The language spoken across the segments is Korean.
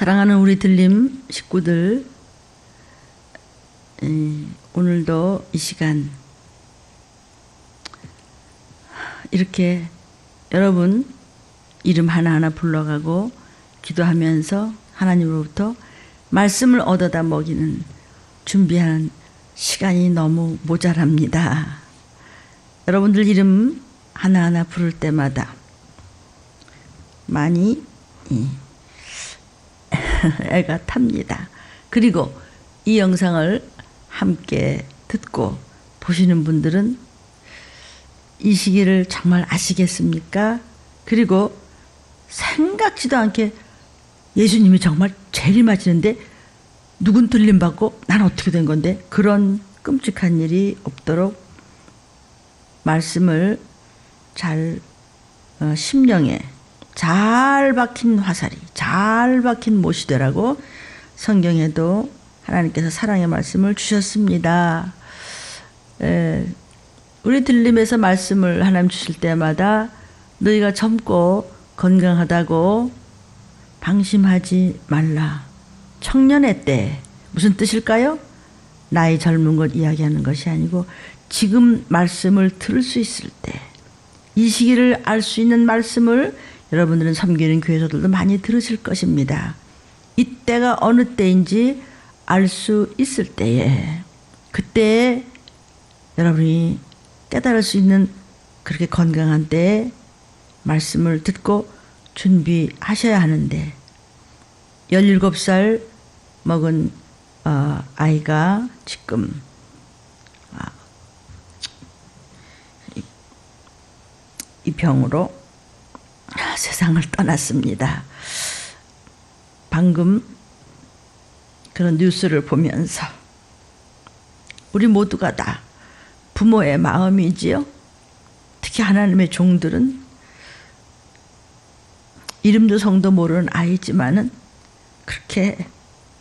사랑하는 우리 들림 식구들, 오늘도 이 시간 이렇게 여러분 이름 하나하나 불러가고 기도하면서 하나님으로부터 말씀을 얻어다 먹이는 준비하는 시간이 너무 모자랍니다. 여러분들 이름 하나하나 부를 때마다 많이 애가 탑니다. 그리고 이 영상을 함께 듣고 보시는 분들은 이 시기를 정말 아시겠습니까? 그리고 생각지도 않게 예수님이 정말 재림하시는데 누군 들림받고 난 어떻게 된 건데, 그런 끔찍한 일이 없도록 말씀을 잘 심령에 잘 박힌 화살이, 잘 박힌 못이 되라고 성경에도 하나님께서 사랑의 말씀을 주셨습니다. 우리 들림에서 말씀을 하나님 주실 때마다 너희가 젊고 건강하다고 방심하지 말라. 청년의 때, 무슨 뜻일까요? 나이 젊은 것 이야기하는 것이 아니고 지금 말씀을 들을 수 있을 때, 이 시기를 알 수 있는 말씀을 여러분들은 섬기는 교회에서들도 많이 들으실 것입니다. 이때가 어느 때인지 알 수 있을 때에, 그때에 여러분이 깨달을 수 있는 그렇게 건강한 때에 말씀을 듣고 준비하셔야 하는데, 17살 먹은 아이가 지금 이 병으로 세상을 떠났습니다. 방금 그런 뉴스를 보면서 우리 모두가 다 부모의 마음이지요. 특히 하나님의 종들은 이름도 성도 모르는 아이지만은 그렇게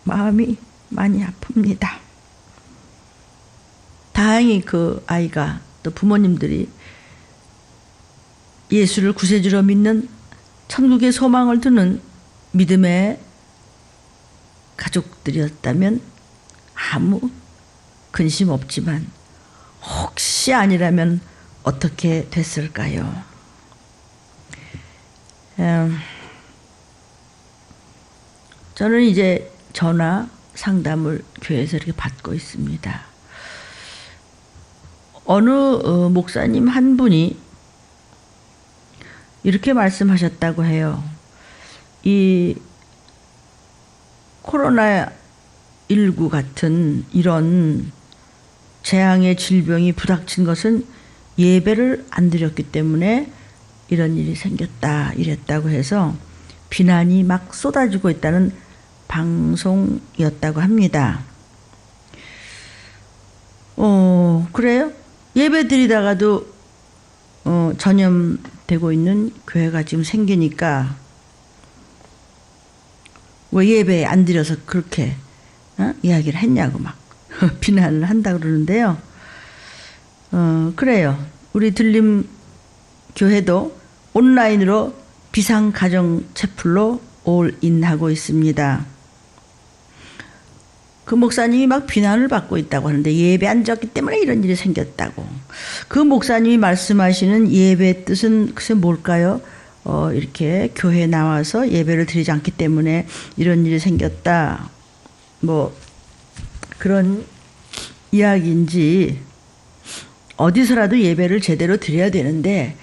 마음이 많이 아픕니다. 다행히 그 아이가, 또 부모님들이 예수를 구세주로 믿는, 천국의 소망을 두는 믿음의 가족들이었다면 아무 근심 없지만, 혹시 아니라면 어떻게 됐을까요? 저는 이제 전화 상담을 교회에서 이렇게 받고 있습니다. 어느 목사님 한 분이 이렇게 말씀하셨다고 해요. 이 코로나19 같은 이런 재앙의 질병이 부닥친 것은 예배를 안 드렸기 때문에 이런 일이 생겼다, 이랬다고 해서 비난이 막 쏟아지고 있다는 방송이었다고 합니다. 그래요? 예배 드리다가도 전염되고 있는 교회가 지금 생기니까 왜 예배 안 드려서 그렇게 이야기를 했냐고 막 비난을 한다 그러는데요. 그래요. 우리 들림 교회도 온라인으로 비상가정체풀로 올인하고 있습니다. 그 목사님이 막 비난을 받고 있다고 하는데, 예배 안 드렸기 때문에 이런 일이 생겼다고. 그 목사님이 말씀하시는 예배의 뜻은 글쎄 뭘까요? 이렇게 교회에 나와서 예배를 드리지 않기 때문에 이런 일이 생겼다, 뭐 그런 이야기인지, 어디서라도 예배를 제대로 드려야 되는데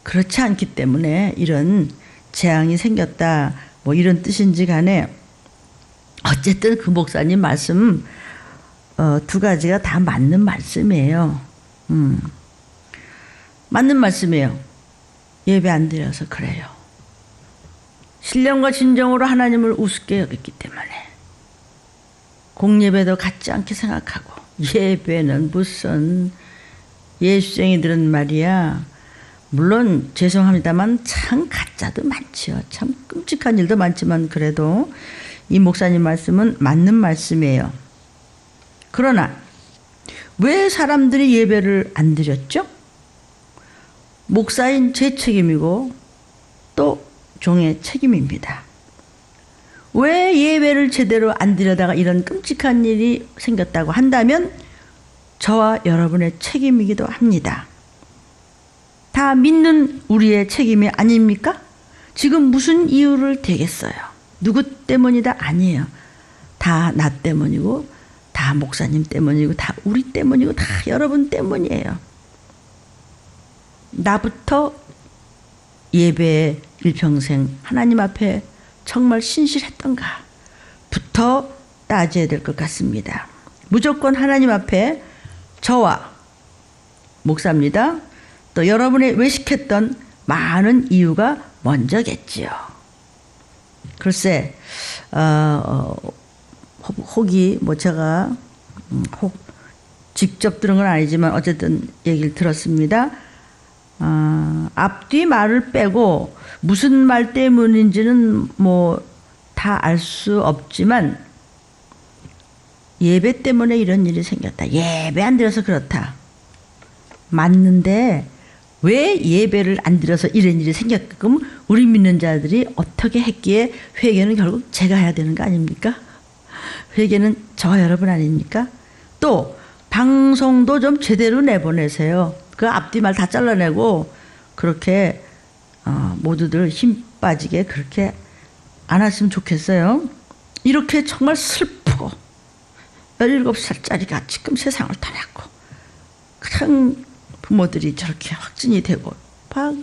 그렇지 않기 때문에 이런 재앙이 생겼다, 뭐 이런 뜻인지 간에 어쨌든 그 목사님 말씀 두 가지가 다 맞는 말씀이에요. 맞는 말씀이에요. 예배 안 드려서 그래요. 신령과 진정으로 하나님을 우습게 여겼기 때문에 공예배도 같지 않게 생각하고, 예배는 무슨, 예수쟁이들은 말이야, 물론 죄송합니다만 참 가짜도 많지요. 참 끔찍한 일도 많지만 그래도 이 목사님 말씀은 맞는 말씀이에요. 그러나 왜 사람들이 예배를 안 드렸죠? 목사인 제 책임이고 또 종의 책임입니다. 왜 예배를 제대로 안 드려다가 이런 끔찍한 일이 생겼다고 한다면 저와 여러분의 책임이기도 합니다. 다 믿는 우리의 책임이 아닙니까? 지금 무슨 이유를 대겠어요? 누구 때문이다? 아니에요. 다 나 때문이고 다 목사님 때문이고 다 우리 때문이고 다 여러분 때문이에요. 나부터 예배에 일평생 하나님 앞에 정말 신실했던가 부터 따져야 될 것 같습니다. 무조건 하나님 앞에 저와 목사입니다. 또 여러분의 외식했던 많은 이유가 먼저겠지요. 글쎄 혹이 뭐 제가 혹 직접 들은 건 아니지만 어쨌든 얘기를 들었습니다. 앞뒤 말을 빼고 무슨 말 때문인지는 뭐 다 알 수 없지만 예배 때문에 이런 일이 생겼다. 예배 안 드려서 그렇다. 맞는데 왜 예배를 안 드려서 이런 일이 생겼게끔 우리 믿는 자들이 어떻게 했기에 회개는 결국 제가 해야 되는 거 아닙니까? 회개는 저와 여러분 아닙니까? 또 방송도 좀 제대로 내보내세요. 그 앞뒤 말 다 잘라내고 그렇게 모두들 힘 빠지게 그렇게 안 했으면 좋겠어요. 이렇게 정말 슬프고 17살짜리가 지금 세상을 떠났고 그냥 부모들이 저렇게 확진이 되고 막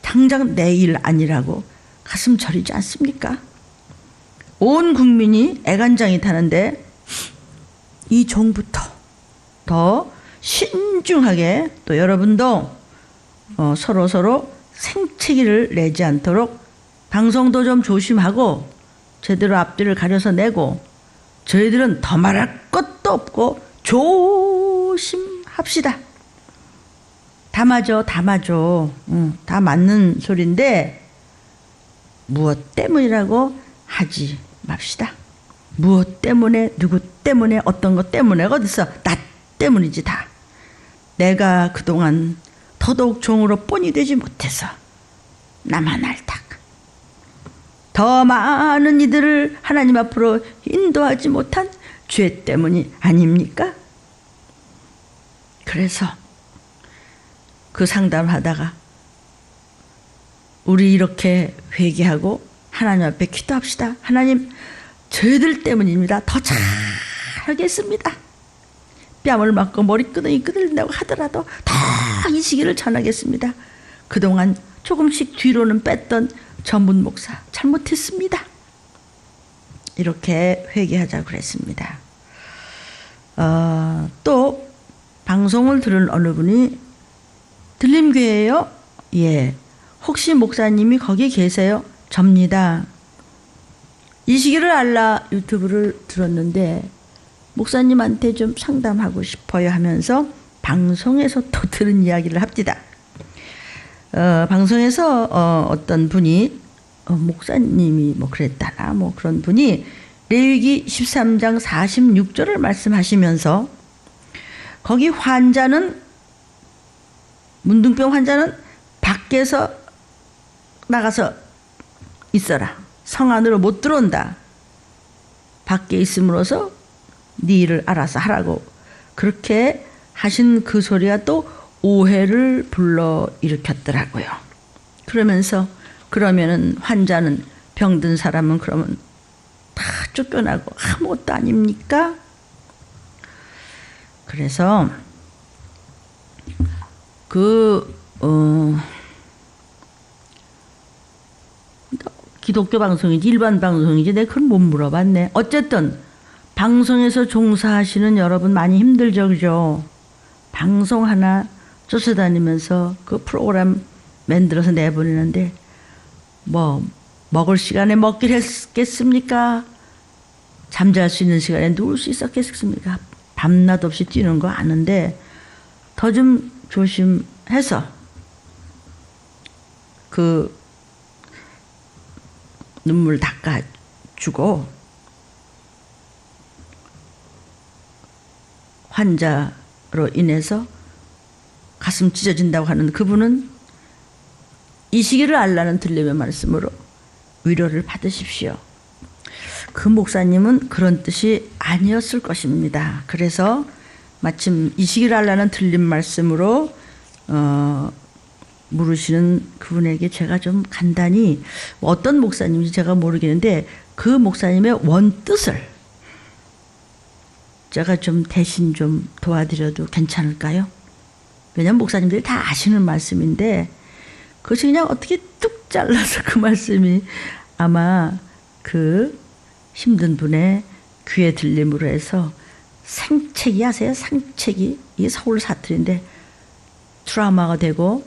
당장 내일 아니라고 가슴 저리지 않습니까? 온 국민이 애간장이 타는데 이 종부터 더 신중하게 또 여러분도 서로 생채기를 내지 않도록 방송도 좀 조심하고 제대로 앞뒤를 가려서 내고 저희들은 더 말할 것도 없고 조심합시다. 다 맞아. 다 맞는 소리인데 무엇 때문이라고 하지 맙시다. 무엇 때문에 누구 때문에 어떤 것 때문에 어디서 나 때문이지 다. 내가 그동안 더더욱 종으로 본이 되지 못해서 나만 알다. 더 많은 이들을 하나님 앞으로 인도하지 못한 죄 때문이 아닙니까? 그래서 그 상담하다가 우리 이렇게 회개하고 하나님 앞에 기도합시다. 하나님 저희들 때문입니다. 더 잘하겠습니다. 뺨을 맞고 머리끄덩이 끄들린다고 하더라도 다 이 시기를 전하겠습니다. 그동안 조금씩 뒤로는 뺐던 전문 목사 잘못했습니다. 이렇게 회개하자고 그랬습니다. 또 방송을 들은 어느 분이 들림교회예요? 예. 혹시 목사님이 거기 계세요? 접니다. 이 시기를 알라 유튜브를 들었는데 목사님한테 좀 상담하고 싶어요 하면서 방송에서 또 들은 이야기를 합니다. 방송에서 어떤 분이 목사님이 뭐 그랬다나 뭐 그런 분이 레위기 13장 46절을 말씀하시면서 거기 환자는 문둥병 환자는 밖에서 나가서 있어라. 성 안으로 못 들어온다. 밖에 있음으로써 네 일을 알아서 하라고 그렇게 하신 그 소리가 또 오해를 불러 일으켰더라고요. 그러면서 그러면은 환자는 병든 사람은 그러면 다 쫓겨나고 아무것도 아닙니까? 그래서 기독교 방송이지 일반 방송이지 내가 그걸 못 물어봤네. 어쨌든 방송에서 종사하시는 여러분 많이 힘들죠, 그죠? 방송 하나 쫓아다니면서 그 프로그램 만들어서 내보내는데 뭐 먹을 시간에 먹길 했겠습니까? 잠잘 수 있는 시간에 누울 수 있었겠습니까? 밤낮 없이 뛰는 거 아는데 더 좀 조심해서 그 눈물 닦아주고 환자로 인해서 가슴 찢어진다고 하는 그분은 이 시기를 알라는 들림의 말씀으로 위로를 받으십시오. 그 목사님은 그런 뜻이 아니었을 것입니다. 그래서 마침 이 시기를 알라는 틀린 말씀으로 물으시는 그분에게 제가 좀 간단히 어떤 목사님인지 제가 모르겠는데 그 목사님의 원뜻을 제가 좀 대신 좀 도와드려도 괜찮을까요? 왜냐하면 목사님들이 다 아시는 말씀인데 그것이 그냥 어떻게 뚝 잘라서 그 말씀이 아마 그 힘든 분의 귀에 들림으로 해서 생채기 아세요? 생채기. 이게 서울 사투리인데 트라우마가 되고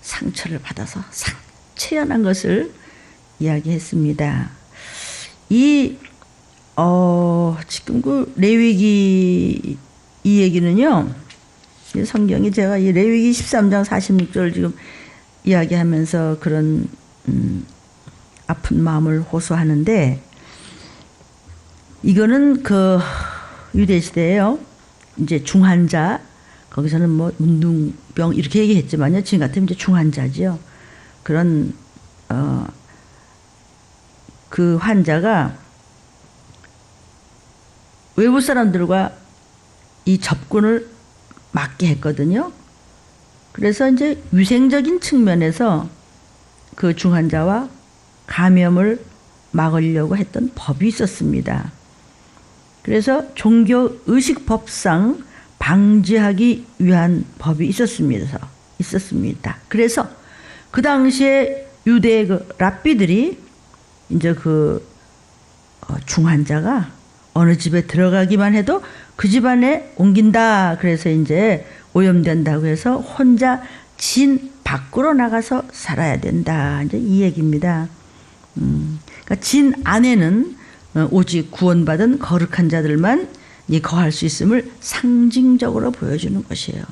상처를 받아서 상처연한 것을 이야기했습니다. 지금 그 레위기 이 얘기는요, 이 성경이 제가 이 레위기 13장 46절 지금 이야기하면서 그런 아픈 마음을 호소하는데 이거는 그 유대 시대에요. 이제 중환자 거기서는 뭐 문둥병 이렇게 얘기했지만요. 지금 같으면 이제 중환자지요. 그런 그 환자가 외부 사람들과 이 접근을 막게 했거든요. 그래서 이제 위생적인 측면에서 그 중환자와 감염을 막으려고 했던 법이 있었습니다. 그래서 종교의식법상 방지하기 위한 법이 있었습니다. 그래서 그 당시에 유대 그 랍비들이 이제 그 중환자가 어느 집에 들어가기만 해도 그 집안에 옮긴다. 그래서 이제 오염된다고 해서 혼자 진 밖으로 나가서 살아야 된다. 이제 이 얘기입니다. 그러니까 진 안에는 오직 구원받은 거룩한 자들만 거할 수 있음을 상징적으로 보여주는 것이에요.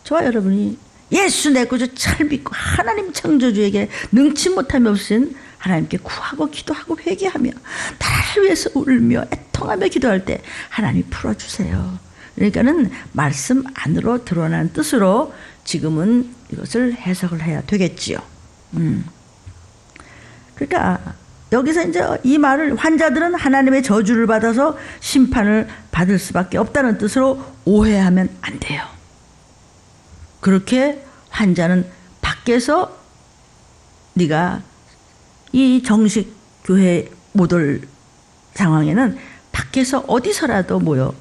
저와 여러분이 예수 내 구주 잘 믿고 하나님 창조주에게 능치 못함이 없으신 하나님께 구하고 기도하고 회개하며 나라를 위해서 울며 애통하며 기도할 때 하나님 풀어주세요. 그러니까는 말씀 안으로 드러난 뜻으로 지금은 이것을 해석을 해야 되겠지요. 그러니까 여기서 이제 이 말을 환자들은 하나님의 저주를 받아서 심판을 받을 수밖에 없다는 뜻으로 오해하면 안 돼요. 그렇게 환자는 밖에서 네가 이 정식 교회 못 올 상황에는 밖에서 어디서라도 모여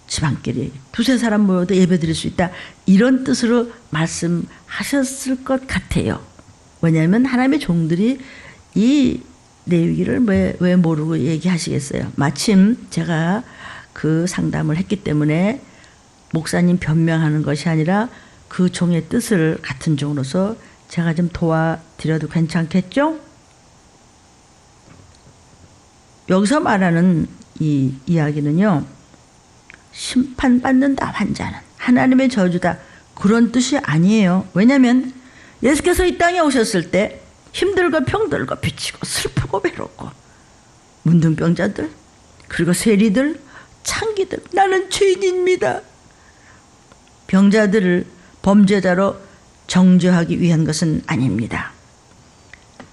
집안끼리 두세 사람 모여도 예배 드릴 수 있다. 이런 뜻으로 말씀하셨을 것 같아요. 왜냐하면 하나님의 종들이 이 레위기를 왜 모르고 얘기하시겠어요. 마침 제가 그 상담을 했기 때문에 목사님 변명하는 것이 아니라 그 종의 뜻을 같은 종으로서 제가 좀 도와드려도 괜찮겠죠? 여기서 말하는 이 이야기는요, 심판받는다 환자는 하나님의 저주다 그런 뜻이 아니에요. 왜냐하면 예수께서 이 땅에 오셨을 때 힘들고 병들고 비치고 슬프고 외롭고 문둥병자들 그리고 세리들 창기들 나는 죄인입니다. 병자들을 범죄자로 정죄하기 위한 것은 아닙니다.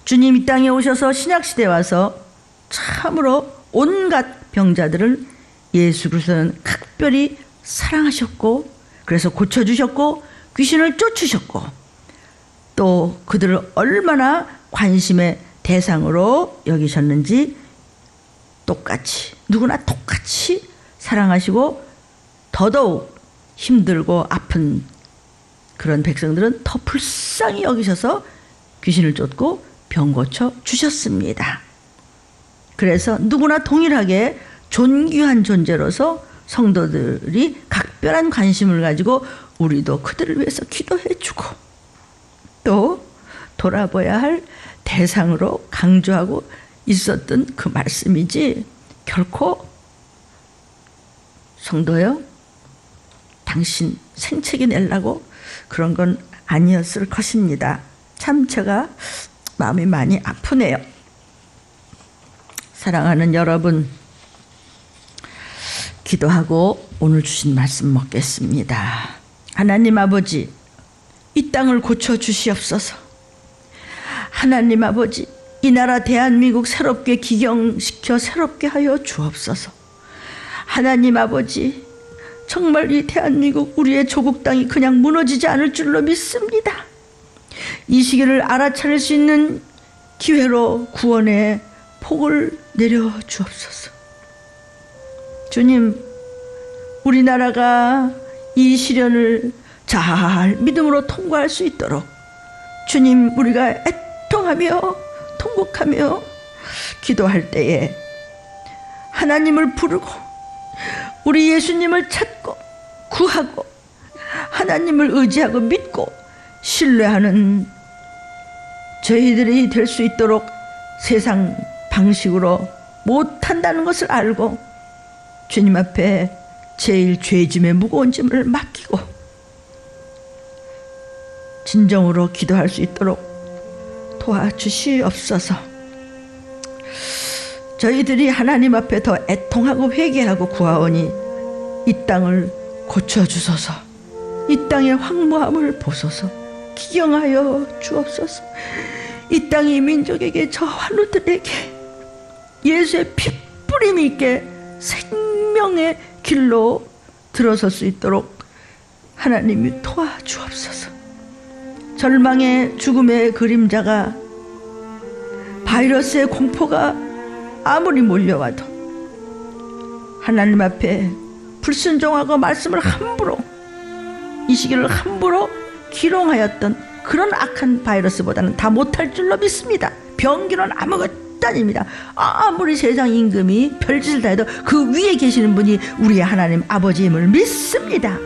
주님 이 땅에 오셔서 신약시대에 와서 참으로 온갖 병자들을 예수 그리스도는 각별히 사랑하셨고 그래서 고쳐주셨고 귀신을 쫓으셨고 또 그들을 얼마나 관심의 대상으로 여기셨는지 똑같이 누구나 똑같이 사랑하시고 더더욱 힘들고 아픈 그런 백성들은 더 불쌍히 여기셔서 귀신을 쫓고 병 고쳐 주셨습니다. 그래서 누구나 동일하게 존귀한 존재로서 성도들이 각별한 관심을 가지고 우리도 그들을 위해서 기도해주고 또 돌아봐야 할 대상으로 강조하고 있었던 그 말씀이지 결코 성도여 당신 생채기 내려고 그런 건 아니었을 것입니다. 참 제가 마음이 많이 아프네요. 사랑하는 여러분, 기도하고 오늘 주신 말씀 먹겠습니다. 하나님 아버지, 이 땅을 고쳐 주시옵소서. 하나님 아버지, 이 나라 대한민국 새롭게 기경시켜 새롭게 하여 주옵소서. 하나님 아버지, 정말 이 대한민국 우리의 조국 땅이 그냥 무너지지 않을 줄로 믿습니다. 이 시기를 알아차릴 수 있는 기회로 구원의 폭을 내려 주옵소서. 주님, 우리나라가 이 시련을 잘 믿음으로 통과할 수 있도록 주님, 우리가 애통하며 통곡하며 기도할 때에 하나님을 부르고 우리 예수님을 찾고 구하고 하나님을 의지하고 믿고 신뢰하는 저희들이 될 수 있도록 세상 방식으로 못한다는 것을 알고 주님 앞에 제일 죄짐의 무거운 짐을 맡기고 진정으로 기도할 수 있도록 도와주시옵소서. 저희들이 하나님 앞에 더 애통하고 회개하고 구하오니 이 땅을 고쳐주소서. 이 땅의 황무함을 보소서. 기경하여 주옵소서. 이 땅이 민족에게 저 환우들에게 예수의 핏뿌림이 있게 생명의 길로 들어설 수 있도록 하나님이 도와주옵소서. 절망의 죽음의 그림자가 바이러스의 공포가 아무리 몰려와도 하나님 앞에 불순종하고 말씀을 함부로 이 시기를 함부로 기롱하였던 그런 악한 바이러스보다는 다 못할 줄로 믿습니다. 병기로는 아무것도 아닙니다. 아무리 세상 임금이 별짓을 다 해도 그 위에 계시는 분이 우리의 하나님 아버지임을 믿습니다.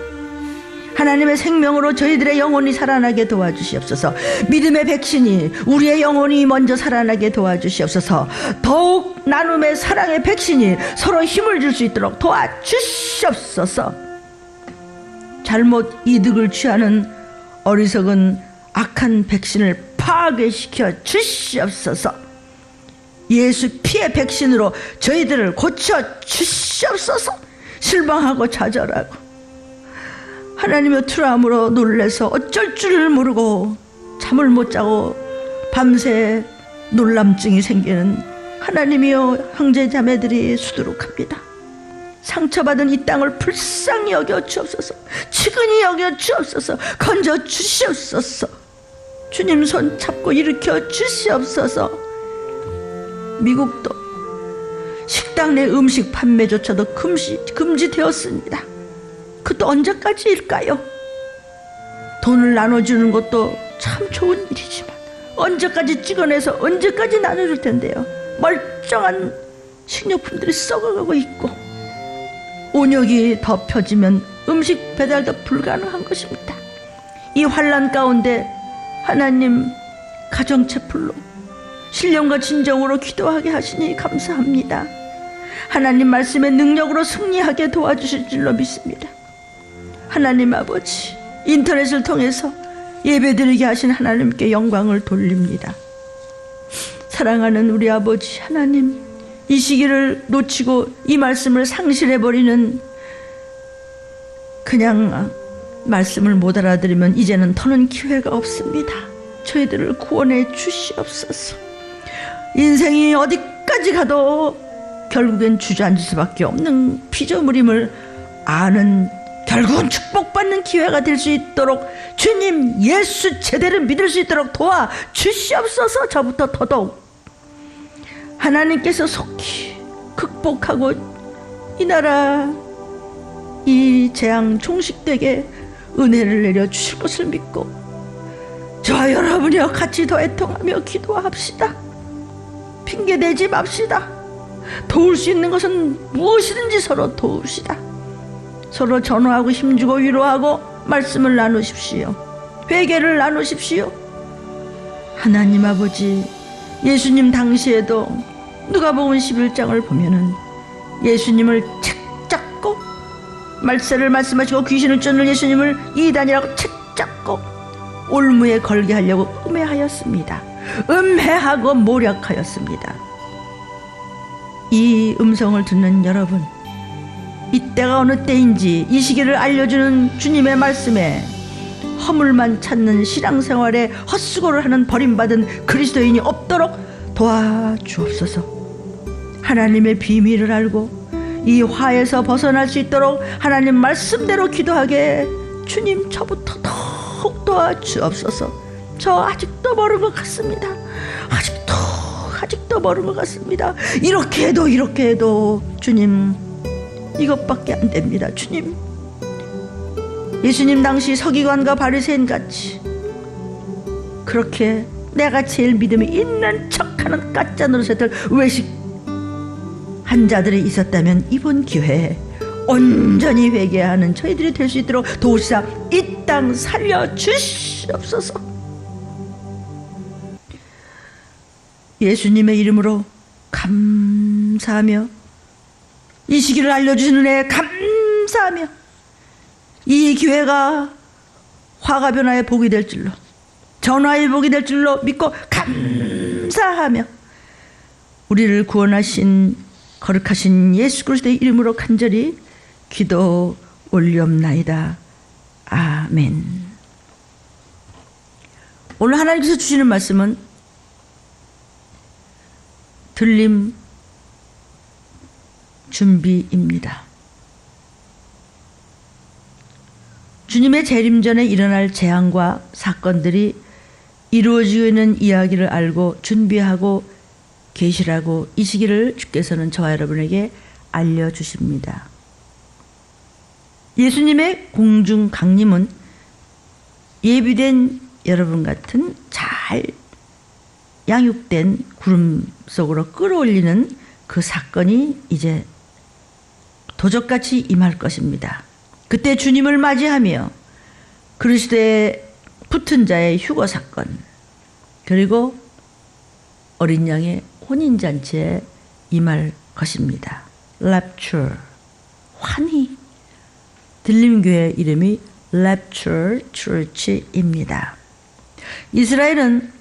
하나님의 생명으로 저희들의 영혼이 살아나게 도와주시옵소서. 믿음의 백신이 우리의 영혼이 먼저 살아나게 도와주시옵소서. 더욱 나눔의 사랑의 백신이 서로 힘을 줄 수 있도록 도와주시옵소서. 잘못 이득을 취하는 어리석은 악한 백신을 파괴시켜 주시옵소서. 예수 피의 백신으로 저희들을 고쳐 주시옵소서. 실망하고 좌절하고 하나님의 투람으로 놀래서 어쩔 줄 모르고 잠을 못 자고 밤새 놀람증이 생기는 하나님이여 형제 자매들이 수두룩합니다. 상처받은 이 땅을 불쌍히 여겨 주옵소서. 측은히 여겨 주옵소서. 건져 주시옵소서. 주님 손 잡고 일으켜 주시옵소서. 미국도 식당 내 음식 판매조차도 금지되었습니다. 그것도 언제까지일까요? 돈을 나눠주는 것도 참 좋은 일이지만 언제까지 찍어내서 언제까지 나눠줄 텐데요. 멀쩡한 식료품들이 썩어가고 있고 온역이 더 펴지면 음식 배달도 불가능한 것입니다. 이 환난 가운데 하나님 가정체풀로 신령과 진정으로 기도하게 하시니 감사합니다. 하나님 말씀의 능력으로 승리하게 도와주실 줄로 믿습니다. 하나님 아버지, 인터넷을 통해서 예배드리게 하신 하나님께 영광을 돌립니다. 사랑하는 우리 아버지 하나님, 이 시기를 놓치고 이 말씀을 상실해버리는 그냥 말씀을 못 알아들으면 이제는 더는 기회가 없습니다. 저희들을 구원해 주시옵소서. 인생이 어디까지 가도 결국엔 주저앉을 수밖에 없는 피조물임을 아는 결국은 축복받는 기회가 될 수 있도록 주님 예수 제대로 믿을 수 있도록 도와주시옵소서. 저부터 더더욱 하나님께서 속히 극복하고 이 나라 이 재앙 종식되게 은혜를 내려주실 것을 믿고 저와 여러분이여 같이 더 애통하며 기도합시다. 핑계대지 맙시다. 도울 수 있는 것은 무엇이든지 서로 도웁시다. 서로 전화하고 힘주고 위로하고 말씀을 나누십시오. 회개를 나누십시오. 하나님 아버지, 예수님 당시에도 누가복음 11장을 보면은 예수님을 책 잡고 말세를 말씀하시고 귀신을 쫓는 예수님을 이단이라고 책 잡고 올무에 걸게 하려고 음해하였습니다. 음해하고 모략하였습니다. 이 음성을 듣는 여러분, 이때가 어느 때인지 이 시기를 알려주는 주님의 말씀에 허물만 찾는 신앙생활에 헛수고를 하는 버림받은 그리스도인이 없도록 도와주옵소서. 하나님의 비밀을 알고 이 화에서 벗어날 수 있도록 하나님 말씀대로 기도하게 주님 저부터 더욱 도와주옵소서. 저 아직도 멀은 것 같습니다. 아직도 멀은 것 같습니다. 이렇게 해도 주님 이것밖에 안 됩니다. 주님, 예수님 당시 서기관과 바리새인 같이 그렇게 내가 제일 믿음이 있는 척하는 가짜 노릇을 외식한 자들이 있었다면 이번 기회에 온전히 회개하는 저희들이 될 수 있도록 도시사 이 땅 살려주시옵소서. 예수님의 이름으로 감사하며 이 시기를 알려주시는 애 감사하며 이 기회가 화가 변화의 복이 될 줄로 전화의 복이 될 줄로 믿고 감사하며 우리를 구원하신 거룩하신 예수 그리스도의 이름으로 간절히 기도 올리옵나이다. 아멘. 오늘 하나님께서 주시는 말씀은 들림 준비입니다. 주님의 재림 전에 일어날 재앙과 사건들이 이루어지고 있는 이야기를 알고 준비하고 계시라고 이 시기를 주께서는 저와 여러분에게 알려주십니다. 예수님의 공중 강림은 예비된 여러분 같은 잘 양육된 구름 속으로 끌어올리는 그 사건이 이제 도적같이 임할 것입니다. 그때 주님을 맞이하며 그리스도의 붙은 자의 휴거 사건, 그리고 어린 양의 혼인잔치에 임할 것입니다. Rapture, 환희. 들림교회 이름이 Rapture Church입니다. 이스라엘은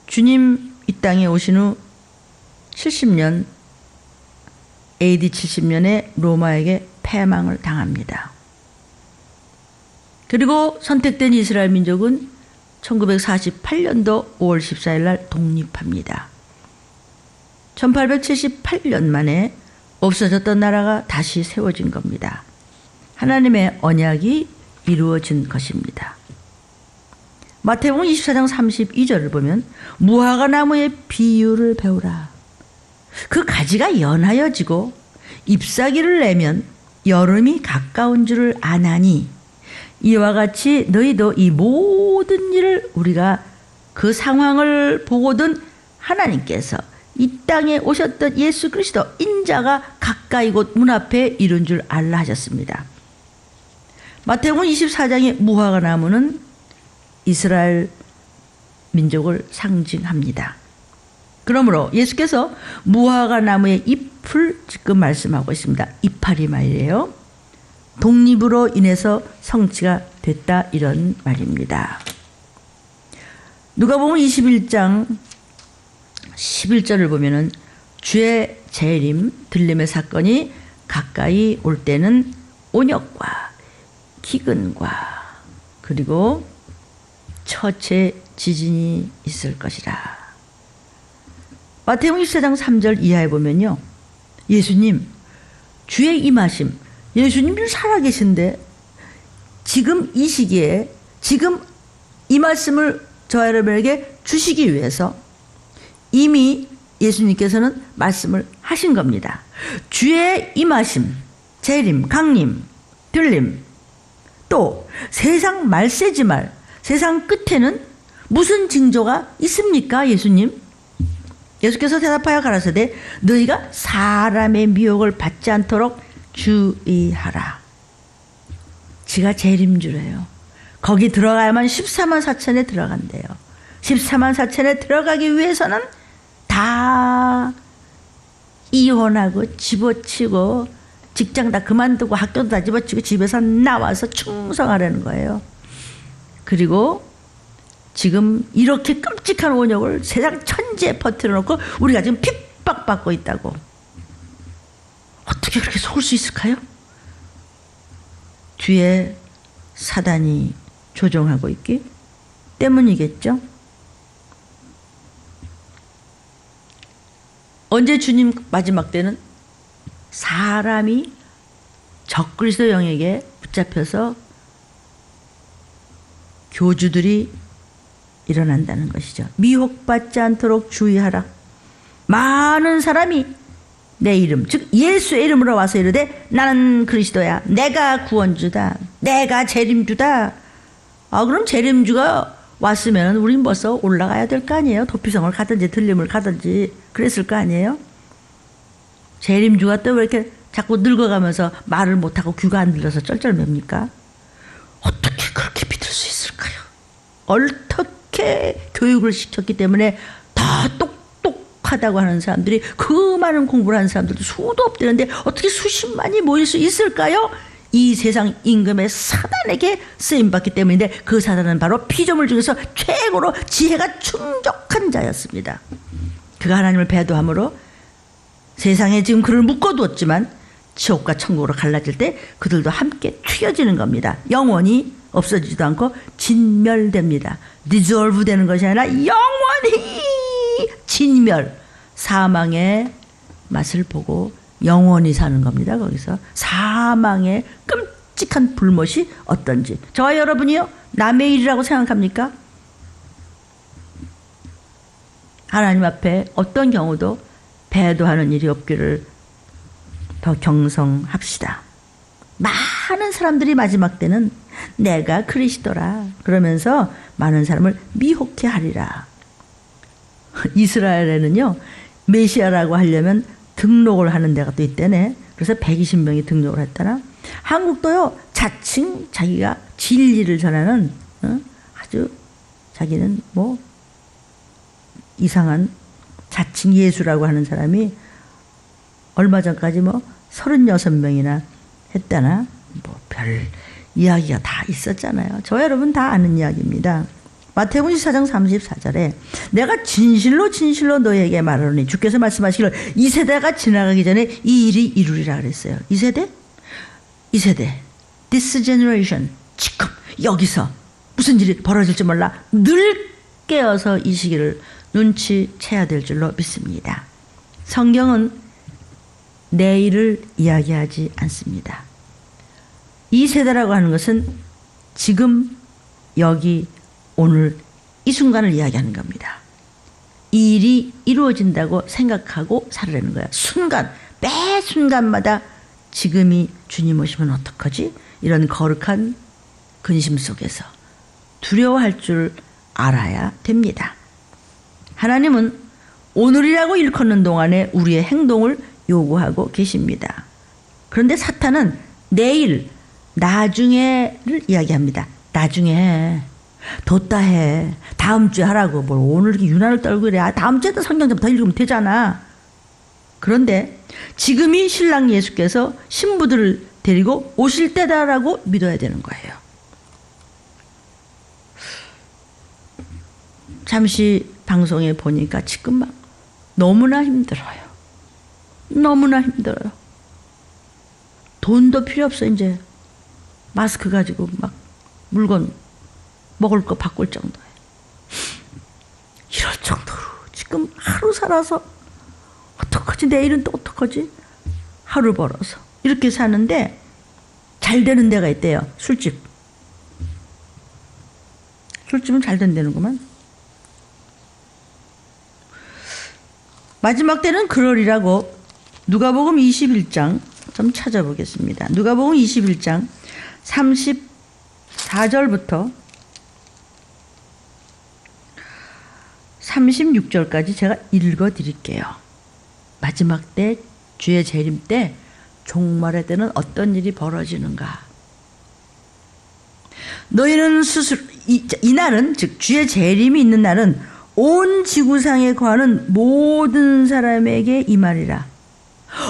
주님 이 땅에 오신 후 70년, AD 70년에 로마에게 패망을 당합니다. 그리고 선택된 이스라엘 민족은 1948년도 5월 14일 날 독립합니다. 1878년 만에 없어졌던 나라가 다시 세워진 겁니다. 하나님의 언약이 이루어진 것입니다. 마태복음 24장 32절을 보면 무화과 나무의 비유를 배우라. 그 가지가 연하여지고 잎사귀를 내면 여름이 가까운 줄을 아나니 이와 같이 너희도 이 모든 일을 우리가 그 상황을 보거든 하나님께서 이 땅에 오셨던 예수 그리스도 인자가 가까이 곧 문 앞에 이룬 줄 알라 하셨습니다. 마태복음 24장의 무화과 나무는 이스라엘 민족을 상징합니다. 그러므로 예수께서 무화과 나무의 잎을 지금 말씀하고 있습니다. 이파리 말이에요. 독립으로 인해서 성취가 됐다 이런 말입니다. 누가복음 21장 11절을 보면은 주의 재림, 들림의 사건이 가까이 올 때는 온역과 기근과 그리고 처체 지진이 있을 것이라. 마태복음 24장 3절 이하에 보면요, 예수님 주의 임하심, 예수님이 살아계신데 지금 이 시기에 지금 이 말씀을 저와 여러분에게 주시기 위해서 이미 예수님께서는 말씀을 하신 겁니다. 주의 임하심, 재림, 강림, 들림, 또 세상 말세지말, 세상 끝에는 무슨 징조가 있습니까, 예수님? 예수께서 대답하여 가라사대 너희가 사람의 미혹을 받지 않도록 주의하라. 지가 재림주래요. 거기 들어가야만 14만 4천에 들어간대요. 14만 4천에 들어가기 위해서는 다 이혼하고 집어치고 직장 다 그만두고 학교도 다 집어치고 집에서 나와서 충성하라는 거예요. 그리고 지금 이렇게 끔찍한 원역을 세상 천지에 퍼뜨려 놓고 우리가 지금 핍박받고 있다고. 어떻게 그렇게 속을 수 있을까요? 뒤에 사단이 조종하고 있기 때문이겠죠. 언제 주님 마지막 때는 사람이 적그리스도 영에게 붙잡혀서 교주들이 일어난다는 것이죠. 미혹받지 않도록 주의하라. 많은 사람이 내 이름, 즉 예수의 이름으로 와서 이르되 나는 그리스도야, 내가 구원주다, 내가 재림주다. 그럼 재림주가 왔으면 우린 벌써 올라가야 될 거 아니에요. 도피성을 가든지 들림을 가든지 그랬을 거 아니에요. 재림주가 또 왜 이렇게 자꾸 늙어가면서 말을 못하고 귀가 안 들려서 쩔쩔맵니까? 어떻게 그렇게 믿을 수 있을까요? 어떻게 교육을 시켰기 때문에 다 똑똑하다고 하는 사람들이, 그 많은 공부를 하는 사람들도 수도 없대는데 어떻게 수십만이 모일 수 있을까요? 이 세상 임금의 사단에게 쓰임받기 때문인데, 그 사단은 바로 피조물 중에서 최고로 지혜가 충족한 자였습니다. 그가 하나님을 배도함으로 세상에 지금 그를 묶어두었지만 지옥과 천국으로 갈라질 때 그들도 함께 튀어지는 겁니다. 영원히 없어지지도 않고 진멸됩니다. dissolve 되는 것이 아니라 영원히 진멸, 사망의 맛을 보고 영원히 사는 겁니다. 거기서 사망의 끔찍한 불못이 어떤지. 저와 여러분이요, 남의 일이라고 생각합니까? 하나님 앞에 어떤 경우도 배도하는 일이 없기를 더 경성합시다. 많은 사람들이 마지막 때는 내가 그리스도라 그러면서 많은 사람을 미혹해 하리라. 이스라엘에는요, 메시아라고 하려면 등록을 하는 데가 또 있대네. 그래서 120명이 등록을 했다나. 한국도요, 자칭 자기가 진리를 전하는 아주 자기는 뭐 이상한 자칭 예수라고 하는 사람이 얼마 전까지 뭐 36명이나 했다나. 뭐 별 이야기가 다 있었잖아요. 저 여러분 다 아는 이야기입니다. 마태복음 14장 34절에 내가 진실로 진실로 너희에게 말하노니, 주께서 말씀하시기를 이 세대가 지나가기 전에 이 일이 이루리라 그랬어요. 이 세대? 이 세대. This generation. 지금 여기서 무슨 일이 벌어질지 몰라. 늘 깨어서 이 시기를 눈치채야 될 줄로 믿습니다. 성경은 내일을 이야기하지 않습니다. 이 세대라고 하는 것은 지금 여기 오늘 이 순간을 이야기하는 겁니다. 이 일이 이루어진다고 생각하고 살아내는 거야. 순간, 매 순간마다 지금이 주님 오시면 어떡하지? 이런 거룩한 근심 속에서 두려워할 줄 알아야 됩니다. 하나님은 오늘이라고 일컫는 동안에 우리의 행동을 요구하고 계십니다. 그런데 사탄은 내일, 나중에를 이야기합니다. 나중에 해. 뒀다 해. 다음 주에 하라고. 뭘 오늘 이렇게 유난을 떨고 그래. 다음 주에도 성경 좀 더 읽으면 되잖아. 그런데 지금이 신랑 예수께서 신부들을 데리고 오실 때다라고 믿어야 되는 거예요. 잠시 방송에 보니까 지금 막 너무나 힘들어요. 너무나 힘들어요. 돈도 필요 없어. 이제 마스크 가지고 막 물건 먹을 거 바꿀 정도예요. 이럴 정도로 지금 하루 살아서 어떡하지? 내일은 또 어떡하지? 하루 벌어서 이렇게 사는데 잘 되는 데가 있대요. 술집. 술집은 잘 된다는구만. 마지막 때는 그러리라고 누가복음 21장 좀 찾아보겠습니다. 누가복음 21장 34절부터 36절까지 제가 읽어드릴게요. 마지막 때, 주의 재림 때, 종말의 때는 어떤 일이 벌어지는가. 너희는 스스로, 이 날은, 즉 주의 재림이 있는 날은 온 지구상에 거하는 모든 사람에게 임하리라.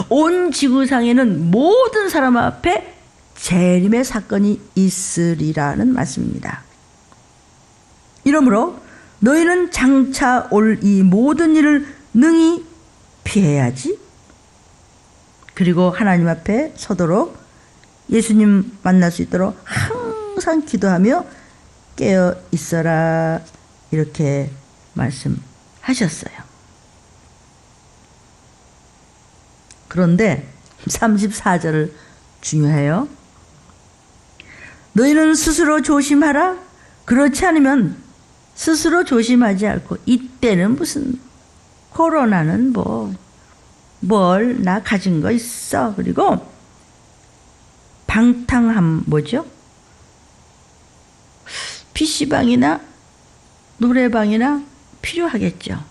온 지구상에는 모든 사람 앞에 재림의 사건이 있으리라는 말씀입니다. 이러므로 너희는 장차 올 이 모든 일을 능히 피해야지. 그리고 하나님 앞에 서도록, 예수님 만날 수 있도록 항상 기도하며 깨어 있어라. 이렇게 말씀하셨어요. 그런데 34절을 중요해요. 너희는 스스로 조심하라. 그렇지 않으면 스스로 조심하지 않고 이때는 무슨 코로나는 뭘 나 가진 거 있어. 그리고 방탕함 뭐죠? PC방이나 노래방이나 필요하겠죠.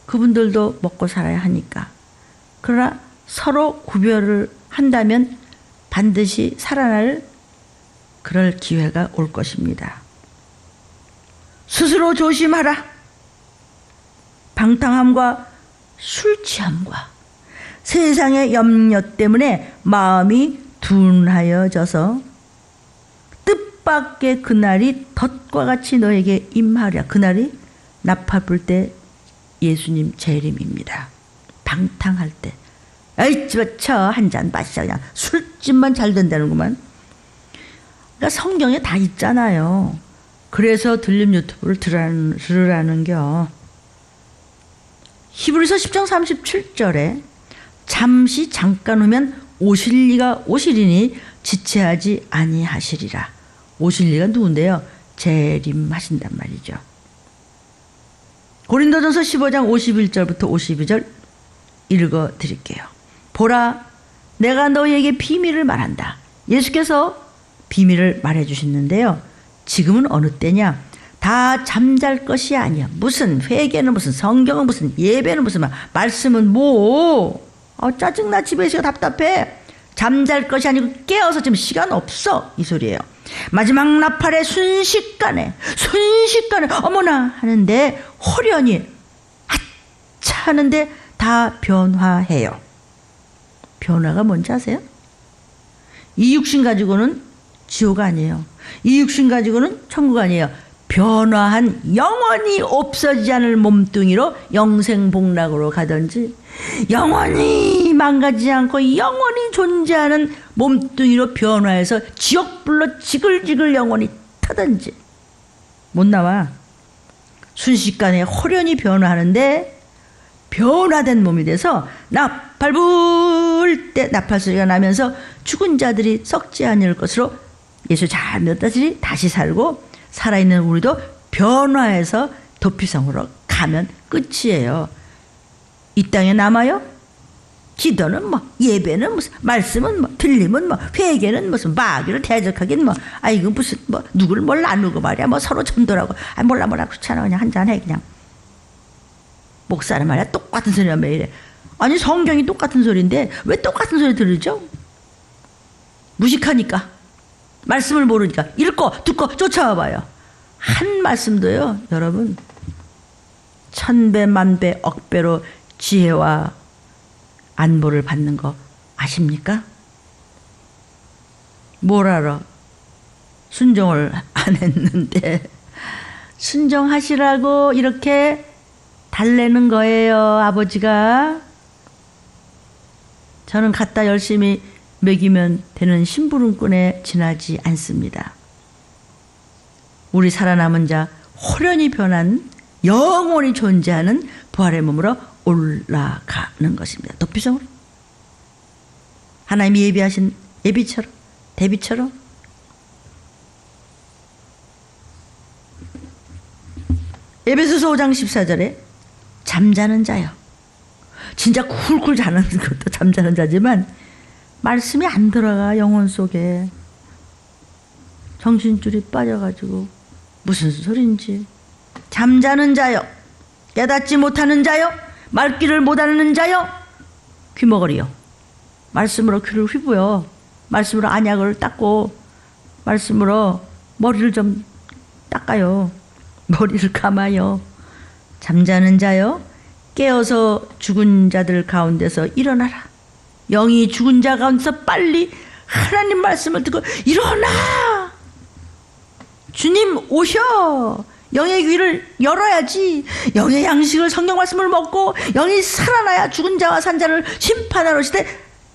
그분들도 먹고 살아야 하니까. 그러나 서로 구별을 한다면 반드시 살아날 그럴 기회가 올 것입니다. 스스로 조심하라. 방탕함과 술 취함과 세상의 염려 때문에 마음이 둔하여져서 뜻밖의 그날이 덫과 같이 너에게 임하랴. 그날이 나팔불 때 예수님 재림입니다. 방탕할 때 에이 집어쳐 한 잔 마시자 그냥 술집만 잘 된다는구만. 그러니까 성경에 다 있잖아요. 그래서 들림 유튜브를 들으라는겨. 히브리서 10장 37절에 잠깐 후면 오실 이가 오시리니 지체하지 아니하시리라. 오실 이가 누군데요? 재림하신단 말이죠. 고린도전서 15장 51절부터 52절 읽어드릴게요. 보라, 내가 너희에게 비밀을 말한다. 예수께서 비밀을 말해주셨는데요. 지금은 어느 때냐? 다 잠잘 것이 아니야. 무슨 회개는 무슨 성경은 무슨 예배는 무슨 말씀은 뭐 짜증나. 집에 있으니까 답답해. 잠잘 것이 아니고 깨어서 지금 시간 없어 이 소리예요. 마지막 나팔의 순식간에 어머나 하는데 호련히 아차 하는데 다 변화해요. 변화가 뭔지 아세요? 이 육신 가지고는 지옥 아니에요. 이 육신 가지고는 천국 아니에요. 변화한 영원히 없어지지 않을 몸뚱이로 영생복락으로 가든지 영원히 망가지지 않고 영원히 존재하는 몸뚱이로 변화해서 지옥불로 지글지글 영원히 타든지 못 나와. 순식간에 호련히 변화하는데 변화된 몸이 돼서 나팔 불 때 나팔 소리가 나면서 죽은 자들이 썩지 않을 것으로 예수 잘 믿었다들이 다시 살고 살아있는 우리도 변화해서 도피성으로 가면 끝이에요. 이 땅에 남아요? 기도는 예배는 무슨 말씀은 들림은 회개는 무슨 마귀를 대적하긴 이거 무슨 누구를 뭘 나누고 말이야 서로 전도라고 몰라 그렇잖아. 그냥 한잔해 그냥. 목사는 말이야 똑같은 소리만 매일 해. 아니 성경이 똑같은 소리인데 왜 똑같은 소리 들으죠? 무식하니까. 말씀을 모르니까. 읽고 듣고 쫓아와봐요. 한 말씀도요 여러분 천배 만배 억배로 지혜와 안보를 받는 거 아십니까? 뭘 알아? 순종을 안 했는데 순종하시라고 이렇게 달래는 거예요. 아버지가. 저는 갖다 열심히 먹이면 되는 심부름꾼에 지나지 않습니다. 우리 살아남은 자 호련히 변한 영원히 존재하는 부활의 몸으로 올라가는 것입니다. 도피성으로. 하나님이 예비하신 예비처럼 대비처럼. 에베소서 5장 14절에 잠자는 자요. 진짜 쿨쿨 자는 것도 잠자는 자지만 말씀이 안 들어가 영혼 속에. 정신줄이 빠져가지고 무슨 소린지. 잠자는 자요. 깨닫지 못하는 자요. 말귀를 못하는 자요. 귀머거리요. 말씀으로 귀를 휘부여. 말씀으로 안약을 닦고 말씀으로 머리를 좀 닦아요. 머리를 감아요. 잠자는 자요. 깨어서 죽은 자들 가운데서 일어나라. 영이 죽은 자 가운데서 빨리 하나님 말씀을 듣고 일어나. 주님 오셔. 영의 귀를 열어야지. 영의 양식을 성경 말씀을 먹고 영이 살아나야 죽은 자와 산 자를 심판하러 오시되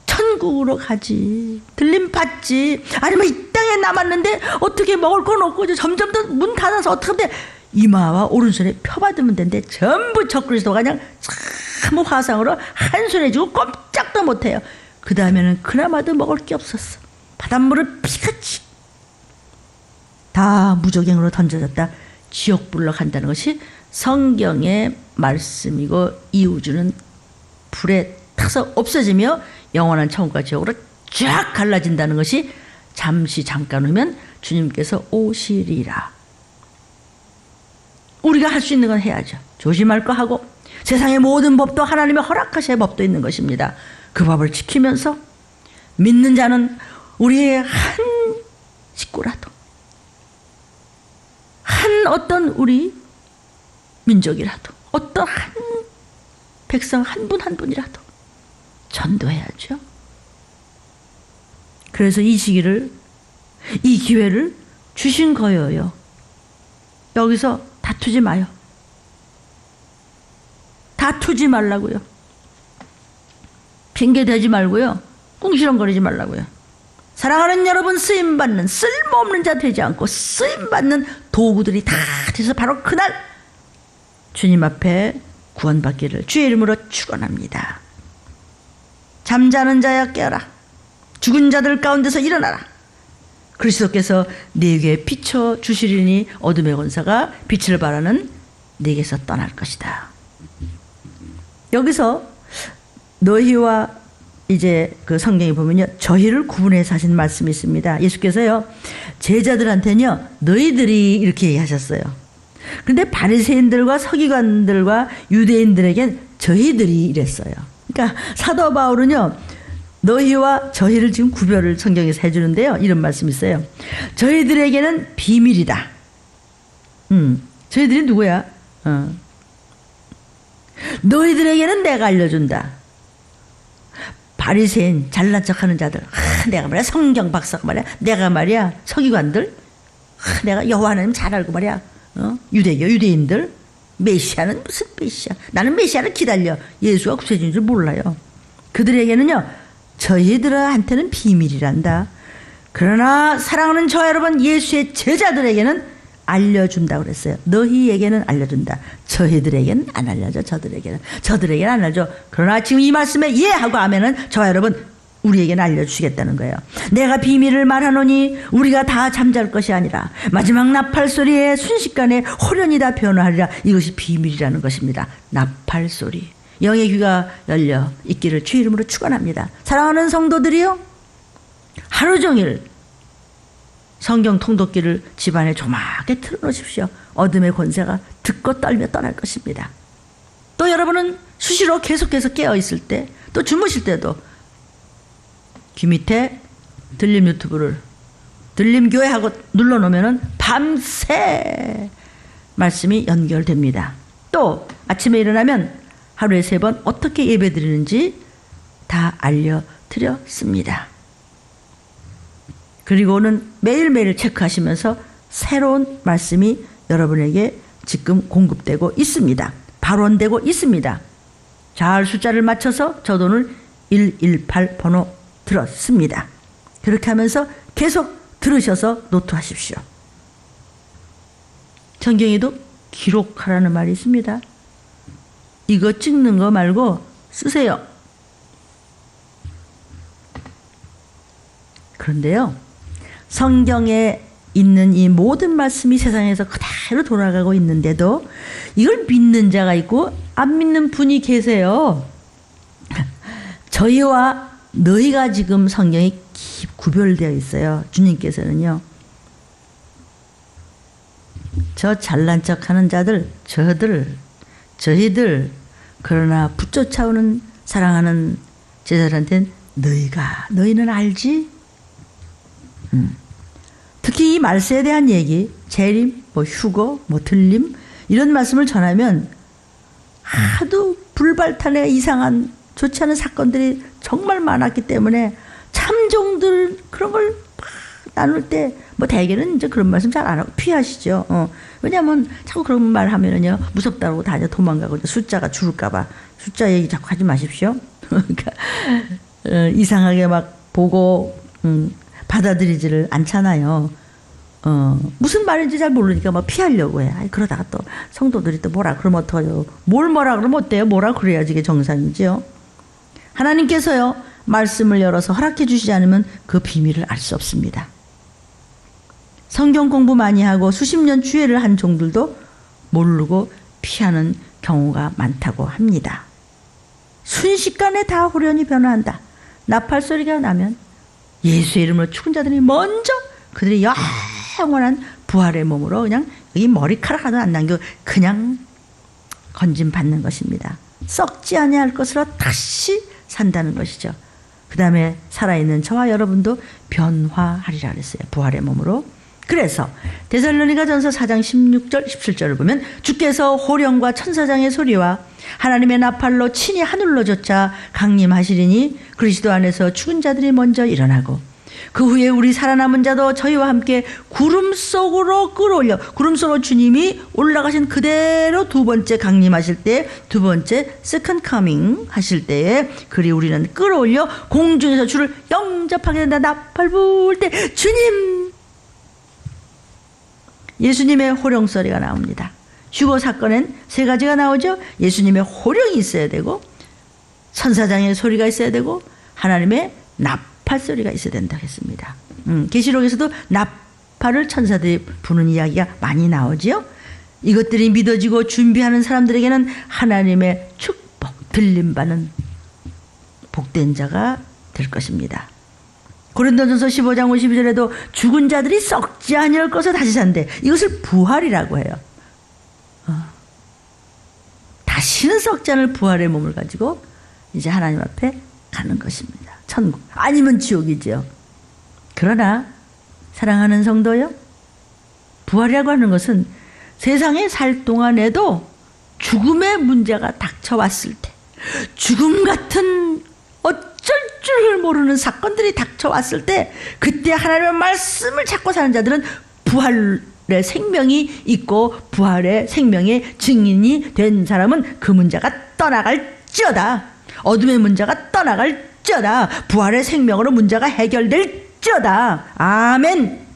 천국으로 가지. 들림 받지. 아니면 이 땅에 남았는데 어떻게 먹을 건 없고 점점 더 문 닫아서 어떻게 하면 돼. 이마와 오른손에 펴받으면 되는데 전부 적그리스도가 그냥 참 아무 화상으로 한손에 쥐고 꼼짝도 못해요. 그 다음에는 그나마도 먹을 게 없었어. 바닷물을 피같이 다 무적행으로 던져졌다 지옥불로 간다는 것이 성경의 말씀이고, 이 우주는 불에 타서 없어지며 영원한 천국과 지옥으로 쫙 갈라진다는 것이 잠시 잠깐 후면 주님께서 오시리라. 우리가 할 수 있는 건 해야죠. 조심할 거 하고, 세상의 모든 법도 하나님의 허락하신 법도 있는 것입니다. 그 법을 지키면서 믿는 자는 우리의 한 식구라도, 한 어떤 우리 민족이라도, 어떤 한 백성 한 분 한 분이라도 전도해야죠. 그래서 이 시기를, 이 기회를 주신 거예요. 여기서 다투지 마요. 다투지 말라고요. 핑계 대지 말고요. 꿍시렁거리지 말라고요. 사랑하는 여러분, 쓰임받는 쓸모없는 자 되지 않고 쓰임받는 도구들이 다 돼서 바로 그날 주님 앞에 구원받기를 주의 이름으로 축원합니다. 잠자는 자야 깨어라. 죽은 자들 가운데서 일어나라. 그리스도께서 네게 비춰 주시리니 어둠의 권세가 빛을 발하는 네게서 떠날 것이다. 여기서 너희와 이제 그 성경에 보면요, 저희를 구분해서 하신 말씀이 있습니다. 예수께서요, 제자들한테는요, 너희들이 이렇게 얘기하셨어요. 그런데 바리새인들과 서기관들과 유대인들에겐 저희들이 이랬어요. 그러니까 사도 바울은요, 너희와 저희를 지금 구별을 성경에서 해주는데요, 이런 말씀이 있어요. 저희들에게는 비밀이다. 저희들이 누구야? 너희들에게는 내가 알려준다. 바리새인 잘난 척하는 자들, 내가 말이야 성경 박사가 말이야, 내가 말이야 서기관들, 내가 여호와 하나님 잘 알고 말이야, 유대교 유대인들, 메시아는 무슨 메시아? 나는 메시아를 기다려. 예수가 구세주인 줄 몰라요. 그들에게는요, 저희들한테는 비밀이란다. 그러나 사랑하는 저 여러분, 예수의 제자들에게는 알려준다고 그랬어요. 너희에게는 알려준다. 저희들에게는 안 알려줘. 저들에게는 안 알려줘. 그러나 지금 이 말씀에 예하고 아멘은 저 여러분, 우리에게는 알려주시겠다는 거예요. 내가 비밀을 말하노니 우리가 다 잠잘 것이 아니라 마지막 나팔 소리에 순식간에 호련히 다 변화하리라. 이것이 비밀이라는 것입니다. 나팔 소리. 영의 귀가 열려 있기를 주의 이름으로 축원합니다. 사랑하는 성도들이요, 하루 종일 성경 통독기를 집안에 조막에 틀어놓으십시오. 어둠의 권세가 듣고 떨며 떠날 것입니다. 또 여러분은 수시로 계속해서 깨어있을 때, 또 주무실 때도 귀 밑에 들림 유튜브를, 들림 교회하고 눌러놓으면 밤새 말씀이 연결됩니다. 또 아침에 일어나면 하루에 3번 어떻게 예배드리는지 다 알려드렸습니다. 그리고는 매일매일 체크하시면서 새로운 말씀이 여러분에게 지금 공급되고 있습니다. 발원되고 있습니다. 잘 숫자를 맞춰서 저도 오늘 118 번호 들었습니다. 그렇게 하면서 계속 들으셔서 노트하십시오. 성경에도 기록하라는 말이 있습니다. 이거 찍는 거 말고 쓰세요. 그런데요, 성경에 있는 이 모든 말씀이 세상에서 그대로 돌아가고 있는데도 이걸 믿는 자가 있고 안 믿는 분이 계세요. 저희와 너희가 지금 성경에 구별되어 있어요. 주님께서는요, 저 잘난 척하는 자들, 저희들, 그러나 붙쫓아오는 사랑하는 제자들한테는 너희는 알지? 특히 이 말세에 대한 얘기, 재림, 휴거, 들림, 이런 말씀을 전하면 하도 불발탄의 이상한 좋지 않은 사건들이 정말 많았기 때문에 참종들 그런 걸 나눌 때 대개는 이제 그런 말씀 잘 안 하고 피하시죠. 왜냐하면 자꾸 그런 말 하면은요, 무섭다고 다녀 도망가고 숫자가 줄을까봐. 숫자 얘기 자꾸 하지 마십시오. 그러니까 이상하게 막 보고 받아들이지를 않잖아요. 무슨 말인지 잘 모르니까 막 피하려고 해. 아이, 그러다가 또 성도들이 또 뭐라 그러면 어떡하죠? 뭘 뭐라 그러면 어때요? 뭐라 그래야지 이게 정상이지요. 하나님께서요, 말씀을 열어서 허락해 주시지 않으면 그 비밀을 알 수 없습니다. 성경 공부 많이 하고 수십 년 주회를 한 종들도 모르고 피하는 경우가 많다고 합니다. 순식간에 다 호련히 변화한다. 나팔 소리가 나면 예수의 이름으로 죽은 자들이 먼저 그들이 영원한 부활의 몸으로 그냥 이 머리카락 하나도 안 남기고 그냥 건짐 받는 것입니다. 썩지 아니할 것으로 다시 산다는 것이죠. 그 다음에 살아있는 저와 여러분도 변화하리라 그랬어요. 부활의 몸으로. 그래서 데살로니가전서 4장 16절 17절을 보면 주께서 호령과 천사장의 소리와 하나님의 나팔로 친히 하늘로 쫓아 강림하시리니 그리스도 안에서 죽은 자들이 먼저 일어나고 그 후에 우리 살아남은 자도 저희와 함께 구름 속으로 끌어올려, 구름 속으로 주님이 올라가신 그대로 두 번째 강림하실 때, 두 번째 second coming 하실 때에 그리 우리는 끌어올려 공중에서 주를 영접하게 된다. 나팔 불 때 주님, 예수님의 호령 소리가 나옵니다. 휴거 사건엔 세 가지가 나오죠. 예수님의 호령이 있어야 되고, 천사장의 소리가 있어야 되고, 하나님의 나팔 소리가 있어야 된다고 했습니다. 계시록에서도 나팔을 천사들이 부는 이야기가 많이 나오지요. 이것들이 믿어지고 준비하는 사람들에게는 하나님의 축복, 들림받는 복된 자가 될 것입니다. 고린도전서 15장 52절에도 죽은 자들이 썩지 아니할 것을 다시 산대. 이것을 부활이라고 해요. 다시는 썩지 않을 부활의 몸을 가지고 이제 하나님 앞에 가는 것입니다. 천국 아니면 지옥이지요. 그러나 사랑하는 성도요, 부활이라고 하는 것은 세상에 살 동안에도 죽음의 문제가 닥쳐왔을 때, 죽음 같은 어쩔 줄 모르는 사건들이 닥쳐왔을 때, 그때 하나님의 말씀을 찾고 사는 자들은 부활의 생명이 있고 부활의 생명의 증인이 된 사람은 그 문제가 떠나갈지어다. 어둠의 문제가 떠나갈지어다. 부활의 생명으로 문제가 해결될지어다. 아멘.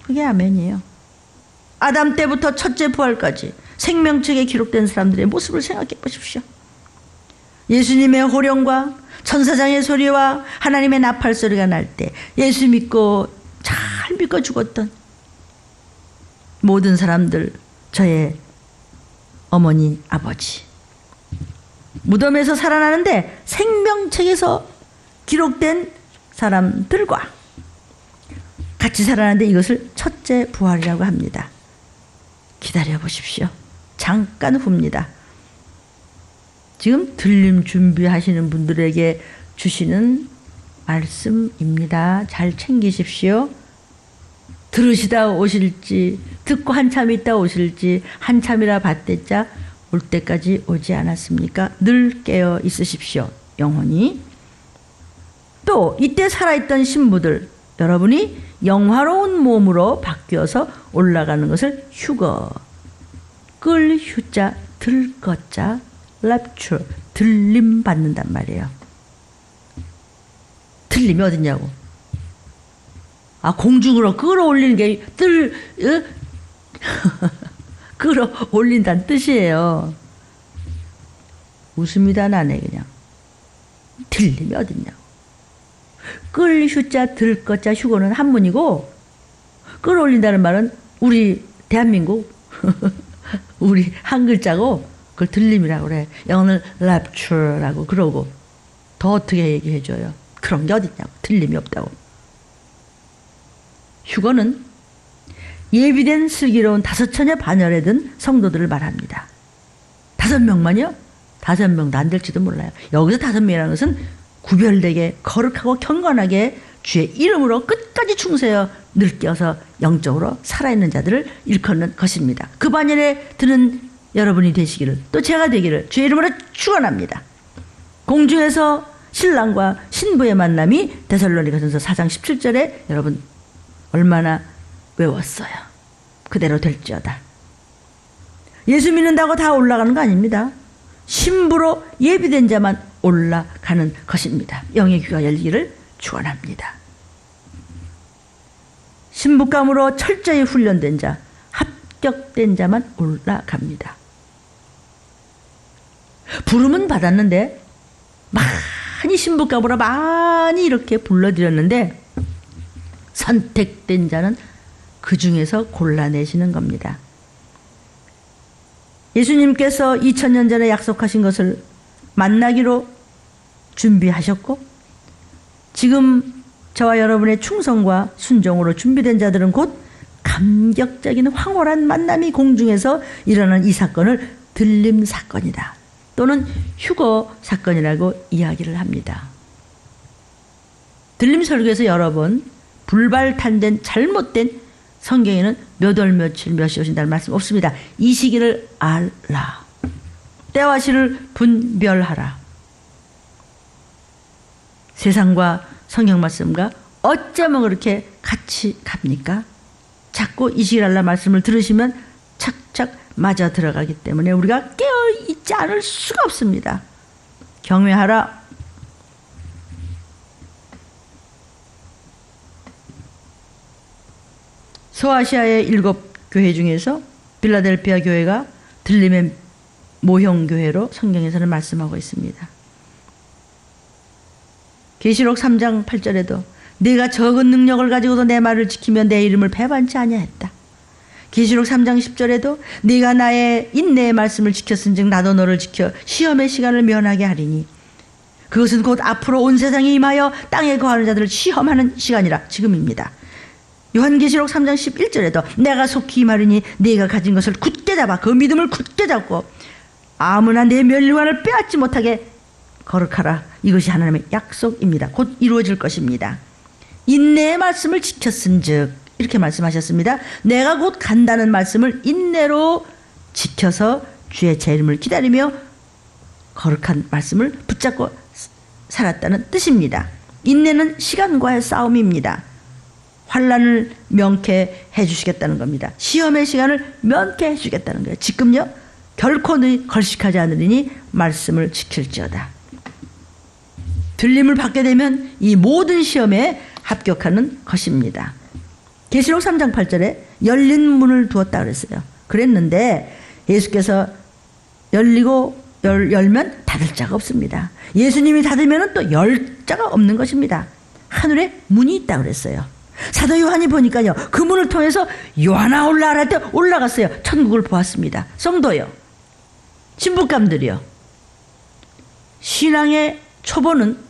그게 아멘이에요. 아담 때부터 첫째 부활까지 생명책에 기록된 사람들의 모습을 생각해 보십시오. 예수님의 호령과 천사장의 소리와 하나님의 나팔 소리가 날 때 예수 믿고 잘 믿고 죽었던 모든 사람들, 저의 어머니, 아버지, 무덤에서 살아나는데 생명책에서 기록된 사람들과 같이 살아나는데 이것을 첫째 부활이라고 합니다. 기다려 보십시오. 잠깐 후입니다. 지금 들림 준비하시는 분들에게 주시는 말씀입니다. 잘 챙기십시오. 들으시다 오실지, 듣고 한참 있다 오실지, 한참이라 받댔자 올 때까지 오지 않았습니까? 늘 깨어 있으십시오. 영혼이. 또 이때 살아있던 신부들, 여러분이 영화로운 몸으로 바뀌어서 올라가는 것을 휴거, 끌 휴자, 들 거자, rapture, 들림 받는단 말이에요. 들림이 어딨냐고. 공중으로 끌어올리는 게 끌어올린다는 뜻이에요. 웃음이 다 나네 그냥. 들림이 어딨냐고. 끌 휴자, 들 거자, 휴거는 한문이고, 끌어올린다는 말은 우리 대한민국 우리 한 글자고, 그걸 들림이라고 그래. 영어는 rapture라고 그러고. 더 어떻게 얘기해줘요? 그런 게 어딨냐고. 들림이 없다고. 휴거는 예비된 슬기로운 5처녀 반열에 든 성도들을 말합니다. 5명만요? 5명도 안 될지도 몰라요. 여기서 5명이라는 것은 구별되게 거룩하고 경건하게 주의 이름으로 끝까지 충성하여 늙겨서 영적으로 살아있는 자들을 일컫는 것입니다. 그 반열에 드는 여러분이 되시기를, 또 제가 되기를 주의 이름으로 축원합니다. 공중에서 신랑과 신부의 만남이 데살로니가전서 4장 17절에 여러분 얼마나 외웠어요. 그대로 될지어다. 예수 믿는다고 다 올라가는 거 아닙니다. 신부로 예비된 자만 올라가는 것입니다. 영의 귀가 열리기를 축원합니다. 신부감으로 철저히 훈련된 자, 합격된 자만 올라갑니다. 부름은 받았는데 많이 신부감으로 많이 이렇게 불러드렸는데 선택된 자는 그 중에서 골라내시는 겁니다. 예수님께서 2000년 전에 약속하신 것을 만나기로 준비하셨고 지금 저와 여러분의 충성과 순종으로 준비된 자들은 곧 감격적인 황홀한 만남이 공중에서 일어난 이 사건을 들림 사건이다 또는 휴거 사건이라고 이야기를 합니다. 들림 설교에서 여러 번 불발탄된 잘못된 성경에는 몇 월 며칠 몇 시 오신다는 말씀 없습니다. 이 시기를 알라. 때와 시를 분별하라. 세상과 성경 말씀과 어쩌면 그렇게 같이 갑니까? 자꾸 이 시기를 알라 말씀을 들으시면 착착 맞아 들어가기 때문에 우리가 깨어있지 않을 수가 없습니다. 경외하라. 소아시아의 7 교회 중에서 빌라델피아 교회가 들림의 모형교회로 성경에서는 말씀하고 있습니다. 계시록 3장 8절에도 네가 적은 능력을 가지고도 내 말을 지키며 내 이름을 배반치 아니하였다. 계시록 3장 10절에도 네가 나의 인내의 말씀을 지켰은즉 나도 너를 지켜 시험의 시간을 면하게 하리니 그것은 곧 앞으로 온 세상에 임하여 땅에 거하는 자들을 시험하는 시간이라 지금입니다. 요한계시록 3장 11절에도 내가 속히 임하리니 네가 가진 것을 굳게 잡아 그 믿음을 굳게 잡고 아무나 내 멸류관을 빼앗지 못하게 거룩하라. 이것이 하나님의 약속입니다. 곧 이루어질 것입니다. 인내의 말씀을 지켰은즉 이렇게 말씀하셨습니다. 내가 곧 간다는 말씀을 인내로 지켜서 주의 제 이름을 기다리며 거룩한 말씀을 붙잡고 살았다는 뜻입니다. 인내는 시간과의 싸움입니다. 환난을 명쾌해 주시겠다는 겁니다. 시험의 시간을 명쾌해 주겠다는 거예요. 지금요 결코 너희 걸식하지 않으리니 말씀을 지킬지어다. 들림을 받게 되면 이 모든 시험에 합격하는 것입니다. 계시록 3장 8절에 열린 문을 두었다 그랬어요. 그랬는데 예수께서 열면 닫을 자가 없습니다. 예수님이 닫으면 또 열 자가 없는 것입니다. 하늘에 문이 있다 그랬어요. 사도 요한이 보니까요 그 문을 통해서 요한아 올라가라 할 때 올라갔어요. 천국을 보았습니다. 성도요, 신부감들이요. 신앙의 초보는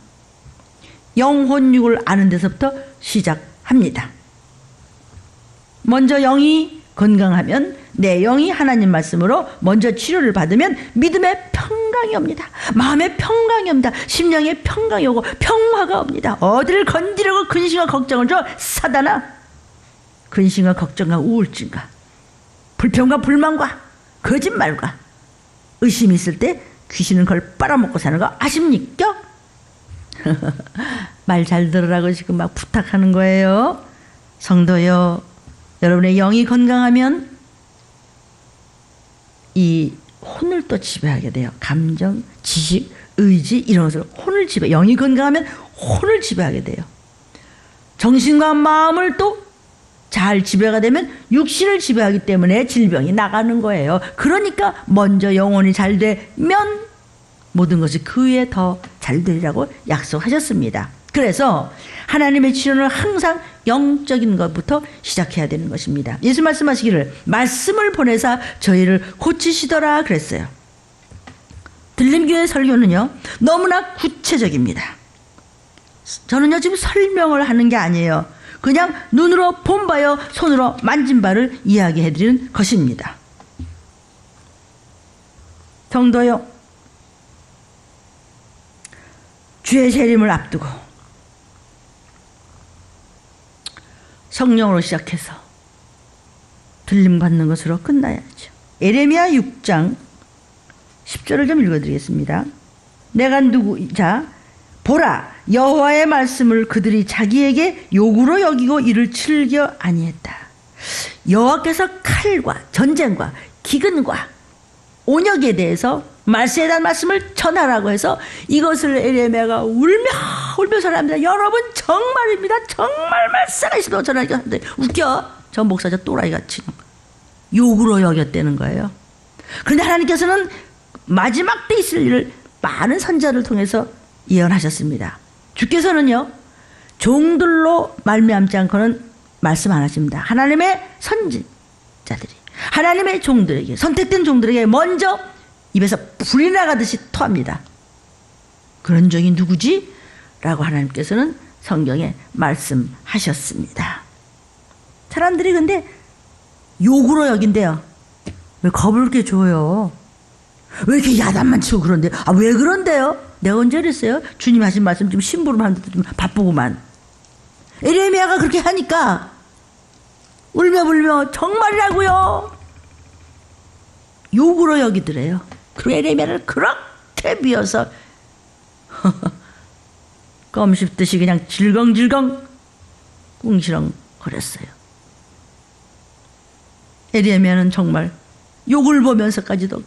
영혼육을 아는 데서부터 시작합니다. 먼저 영이 건강하면 내 영이 하나님 말씀으로 먼저 치료를 받으면 믿음의 평강이 옵니다. 마음의 평강이 옵니다. 심령의 평강이 오고 평화가 옵니다. 어디를 건드리고 근심과 걱정을 줘? 사단아, 근심과 걱정과 우울증과 불평과 불만과 거짓말과 의심이 있을 때 귀신은 그걸 빨아먹고 사는 거 아십니까? 말 잘 들으라고 지금 막 부탁하는 거예요. 성도요, 여러분의 영이 건강하면 이 혼을 또 지배하게 돼요. 감정, 지식, 의지 이런 것으로 혼을 지배. 영이 건강하면 혼을 지배하게 돼요. 정신과 마음을 또 잘 지배가 되면 육신을 지배하기 때문에 질병이 나가는 거예요. 그러니까 먼저 영혼이 잘 되면 모든 것이 그 위에 더 잘 되리라고 약속하셨습니다. 그래서 하나님의 치료는 항상 영적인 것부터 시작해야 되는 것입니다. 예수 말씀하시기를 말씀을 보내사 저희를 고치시더라 그랬어요. 들림교회 설교는요 너무나 구체적입니다. 저는요 지금 설명을 하는 게 아니에요. 그냥 눈으로 본 바요 손으로 만진 바를 이야기해 드리는 것입니다. 성도요, 주의 재림을 앞두고 성령으로 시작해서 들림 받는 것으로 끝나야죠. 예레미야 6장 10절을 좀 읽어드리겠습니다. 내가 누구자 보라, 여호와의 말씀을 그들이 자기에게 욕으로 여기고 이를 즐겨 아니했다. 여호와께서 칼과 전쟁과 기근과 온역에 대해서 말세에 대한 말씀을 전하라고 해서 이것을 에레미야가 울며 전합니다. 여러분 정말입니다. 정말 말세가 있어도 전하기가 한데 웃겨. 저 목사 저 또라이같이 욕으로 여겼다는 거예요. 그런데 하나님께서는 마지막 때 있을 일을 많은 선지자를 통해서 예언하셨습니다. 주께서는요 종들로 말미암지 않고는 말씀 안 하십니다. 하나님의 선지자들이 하나님의 종들에게 선택된 종들에게 먼저 입에서 불이 나가듯이 토합니다. 그런 종이 누구지? 라고 하나님께서는 성경에 말씀하셨습니다. 사람들이 근데 욕으로 여긴대요. 왜 겁을 그렇게 줘요? 왜 이렇게 야단만 치고 그런데요? 아, 왜 그런데요? 내가 언제 그랬어요? 주님 하신 말씀 좀 심부름 하는데도 좀 바쁘구만. 에레미야가 그렇게 하니까 울며 정말이라고요? 욕으로 여기더래요. 그리고 에레미야를 그렇게 비어서 껌 씹듯이 그냥 질겅질겅 꿍시렁 거렸어요. 에레미야는 정말 욕을 보면서까지도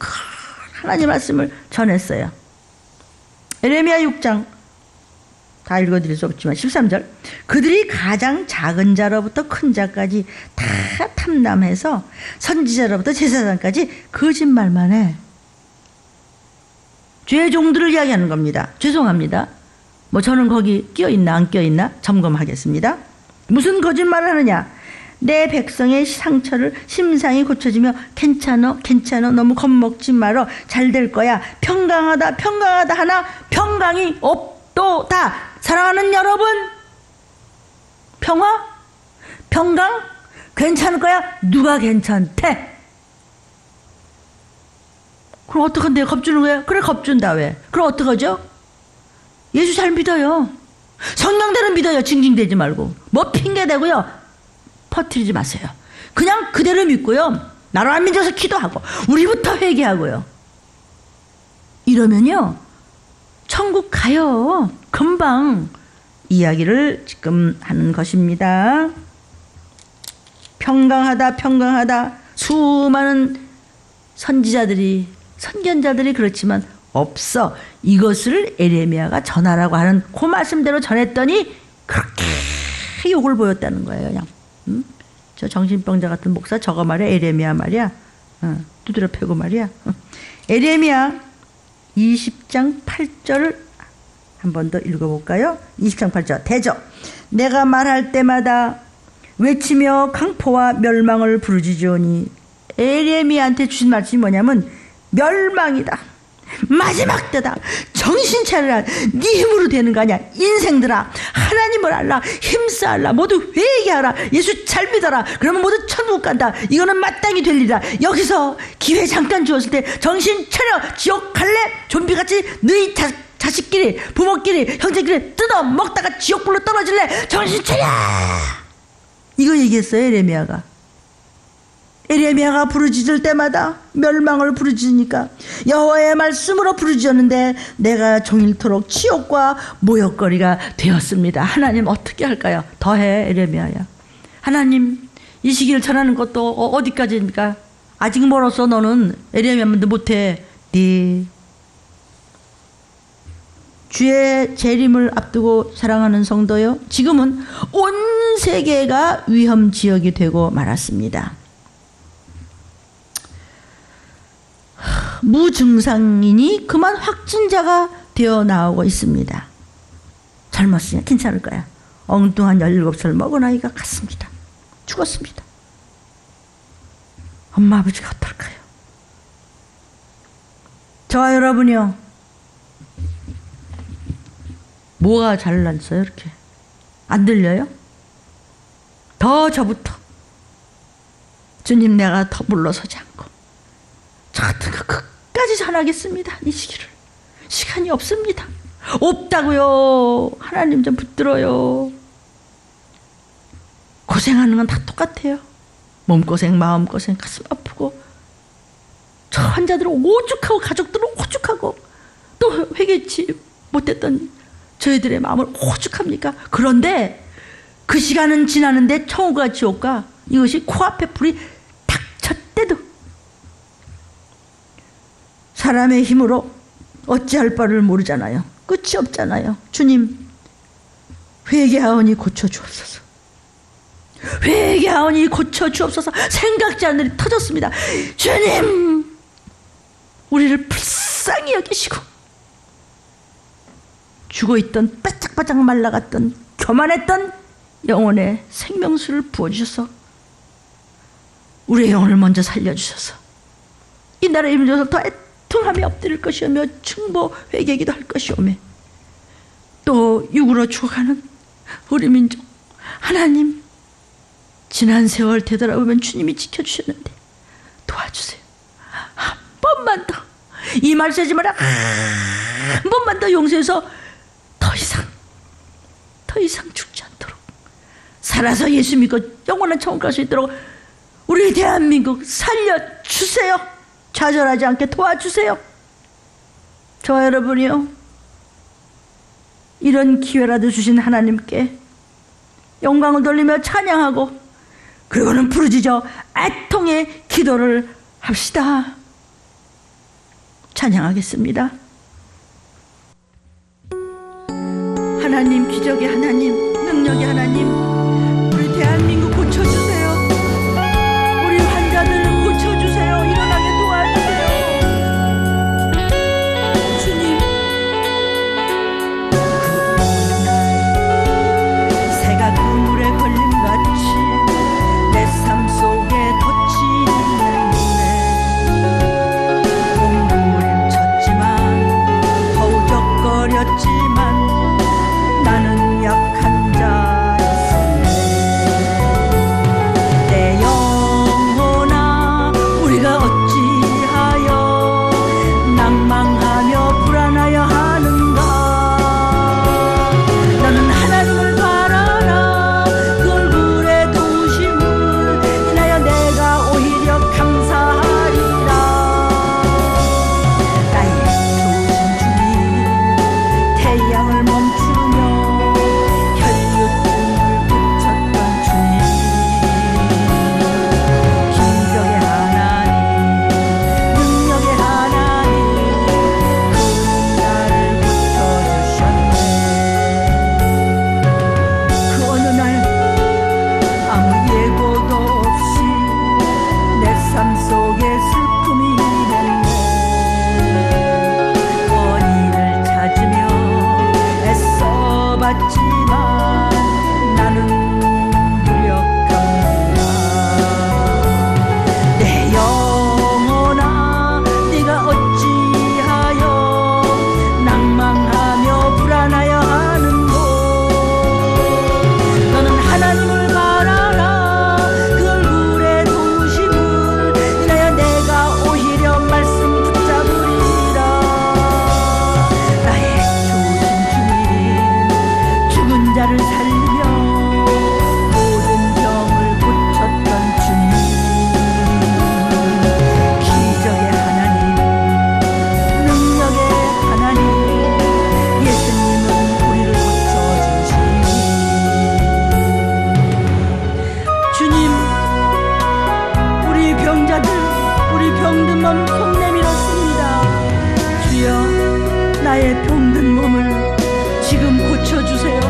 하나님 말씀을 전했어요. 에레미야 6장 다 읽어드릴 수 없지만 13절 그들이 가장 작은 자로부터 큰 자까지 다 탐남해서 선지자로부터 제사장까지 거짓말만 해. 죄의 종들을 이야기하는 겁니다. 죄송합니다. 뭐 저는 거기 끼어있나 안 끼어있나 점검하겠습니다. 무슨 거짓말을 하느냐. 내 백성의 상처를 심상히 고쳐주며 괜찮어 너무 겁먹지 말어 잘 될 거야 평강하다 하나 평강이 없도다. 사랑하는 여러분 평강 괜찮을 거야. 누가 괜찮대? 그럼 어떡한데요? 겁주는 거예요? 그래 겁준다. 왜? 그럼 어떡하죠? 예수 잘 믿어요. 성령대로 믿어요. 징징대지 말고 뭐 핑계대고요 퍼뜨리지 마세요. 그냥 그대로 믿고요. 나로 안 믿어서 기도하고 우리부터 회개하고요. 이러면요. 천국 가요. 금방. 이야기를 지금 하는 것입니다. 평강하다. 수많은 선지자들이 선견자들이 그렇지만 없어. 이것을 에레미야가 전하라고 하는 그 말씀대로 전했더니 그렇게 욕을 보였다는 거예요. 그냥. 저 정신병자 같은 목사 저거 말이야. 에레미야 말이야. 두드려 패고 말이야. 에레미야 20장 8절을 한 번 더 읽어볼까요? 20장 8절 대저 내가 말할 때마다 외치며 강포와 멸망을 부르짖으오니 에레미야한테 주신 말씀이 뭐냐면 멸망이다. 마지막 때다. 정신 차려라. 네 힘으로 되는 거 아니야. 인생들아 하나님을 알라. 힘쓰알라. 모두 회개하라. 예수 잘 믿어라. 그러면 모두 천국 간다. 이거는 마땅히 될 일이다. 여기서 기회 잠깐 주었을 때 정신 차려. 지옥 갈래? 좀비같이 너희 자식끼리 부모끼리 형제끼리 뜯어 먹다가 지옥불로 떨어질래? 정신 차려. 이거 얘기했어요 에레미야가. 에레미야가 부르짖을 때마다 멸망을 부르짖으니까 여호와의 말씀으로 부르짖었는데 내가 종일토록 치욕과 모욕거리가 되었습니다. 하나님 어떻게 할까요? 더해 에레미야야. 하나님 이 시기를 전하는 것도 어디까지입니까? 아직 멀었어. 너는 에레미야만도 못해. 네 주의 재림을 앞두고 사랑하는 성도요. 지금은 온 세계가 위험 지역이 되고 말았습니다. 무증상인이 그만 확진자가 되어 나오고 있습니다. 젊었으니 괜찮을 거야. 엉뚱한 17살 먹은 아이가 갔습니다. 죽었습니다. 엄마 아버지가 어떨까요? 저와 여러분이요. 뭐가 잘났어요 이렇게? 안 들려요? 더 저부터 주님 내가 더 물러서지 않고 저 같은 거 끝까지 전하겠습니다. 이 시기를. 시간이 없습니다. 없다고요. 하나님 좀 붙들어요. 고생하는 건 다 똑같아요. 몸고생 마음고생 가슴 아프고 저 환자들은 오죽하고 가족들은 오죽하고 또 회개치 못했던 저희들의 마음을 오죽합니까? 그런데 그 시간은 지나는데 천국과 지옥과 이것이 코앞에 불이 닥쳤대도 사람의 힘으로 어찌할 바를 모르잖아요. 끝이 없잖아요. 주님, 회개하오니 고쳐주옵소서. 회개하오니 고쳐주옵소서. 생각지 않는 일이 터졌습니다. 주님, 우리를 불쌍히 여기시고 죽어있던 바짝바짝 말라갔던 교만했던 영혼의 생명수를 부어주셔서 우리의 영혼을 먼저 살려주셔서 이 나라의 이름을 줘서 더 애통함이 엎드릴 것이오며 충보 회개기도 할 것이오며 또 육으로 죽어가는 우리 민족 하나님, 지난 세월 되돌아보면 주님이 지켜주셨는데 도와주세요. 한 번만 더 이 말 쓰지 마라. 한 번만 더 용서해서 더 이상 죽지 않도록 살아서 예수 믿고 영원한 천국 갈 수 있도록 우리 대한민국 살려주세요. 좌절하지 않게 도와주세요. 저와 여러분이요, 이런 기회라도 주신 하나님께 영광을 돌리며 찬양하고 그리고는 부르짖어 애통의 기도를 합시다. 찬양하겠습니다. 하나님, 기적의 하나님, 능력의 하나님, 우리 대한민국 고쳐주세요. 우리 환자들 고쳐주세요. 일어나게 도와주세요. 주님, 새가 그물에 걸림같이 내 삶 속에 덧치는데 몸부림쳤지만 허우적거렸지만 나는 약한 자였었네. 내 영혼아, 우리가 어찌하여 낭망하며 불안하여 하는가. 너는 하나님을 바라라. 그 얼굴의 도우심을 인하여 내가 오히려 감사하리라. 나의 좋으신 주님, 태양을 멈추며 혈육등을 고쳤던 주님, 기적의 하나님, 능력의 하나님, 나를 고쳐주셨네. 그 어느 날 아무 예고도 없이 내 삶 속에 슬픔이 됐네. 원인을 찾으며 애써봤지만 나는 무력합니다. 내 영혼아, 네가 어찌하여 낭망하며 불안하여 하는고. 너는 하나님을 바라라. 그 얼굴의 도우심을 인하여 내가 오히려 말씀 붙잡으리라. 나의 좋으신 주님, 죽은 자를 살리며 모든 병을 고쳤던 주님, 기적의 하나님, 능력의 하나님, 예수님은 우리를 고쳐주시니. 주님, 우리 병자들, 우리 병든 몸 손 내밀었습니다. 주여, 나의 병든 몸을 지금 고쳐주세요.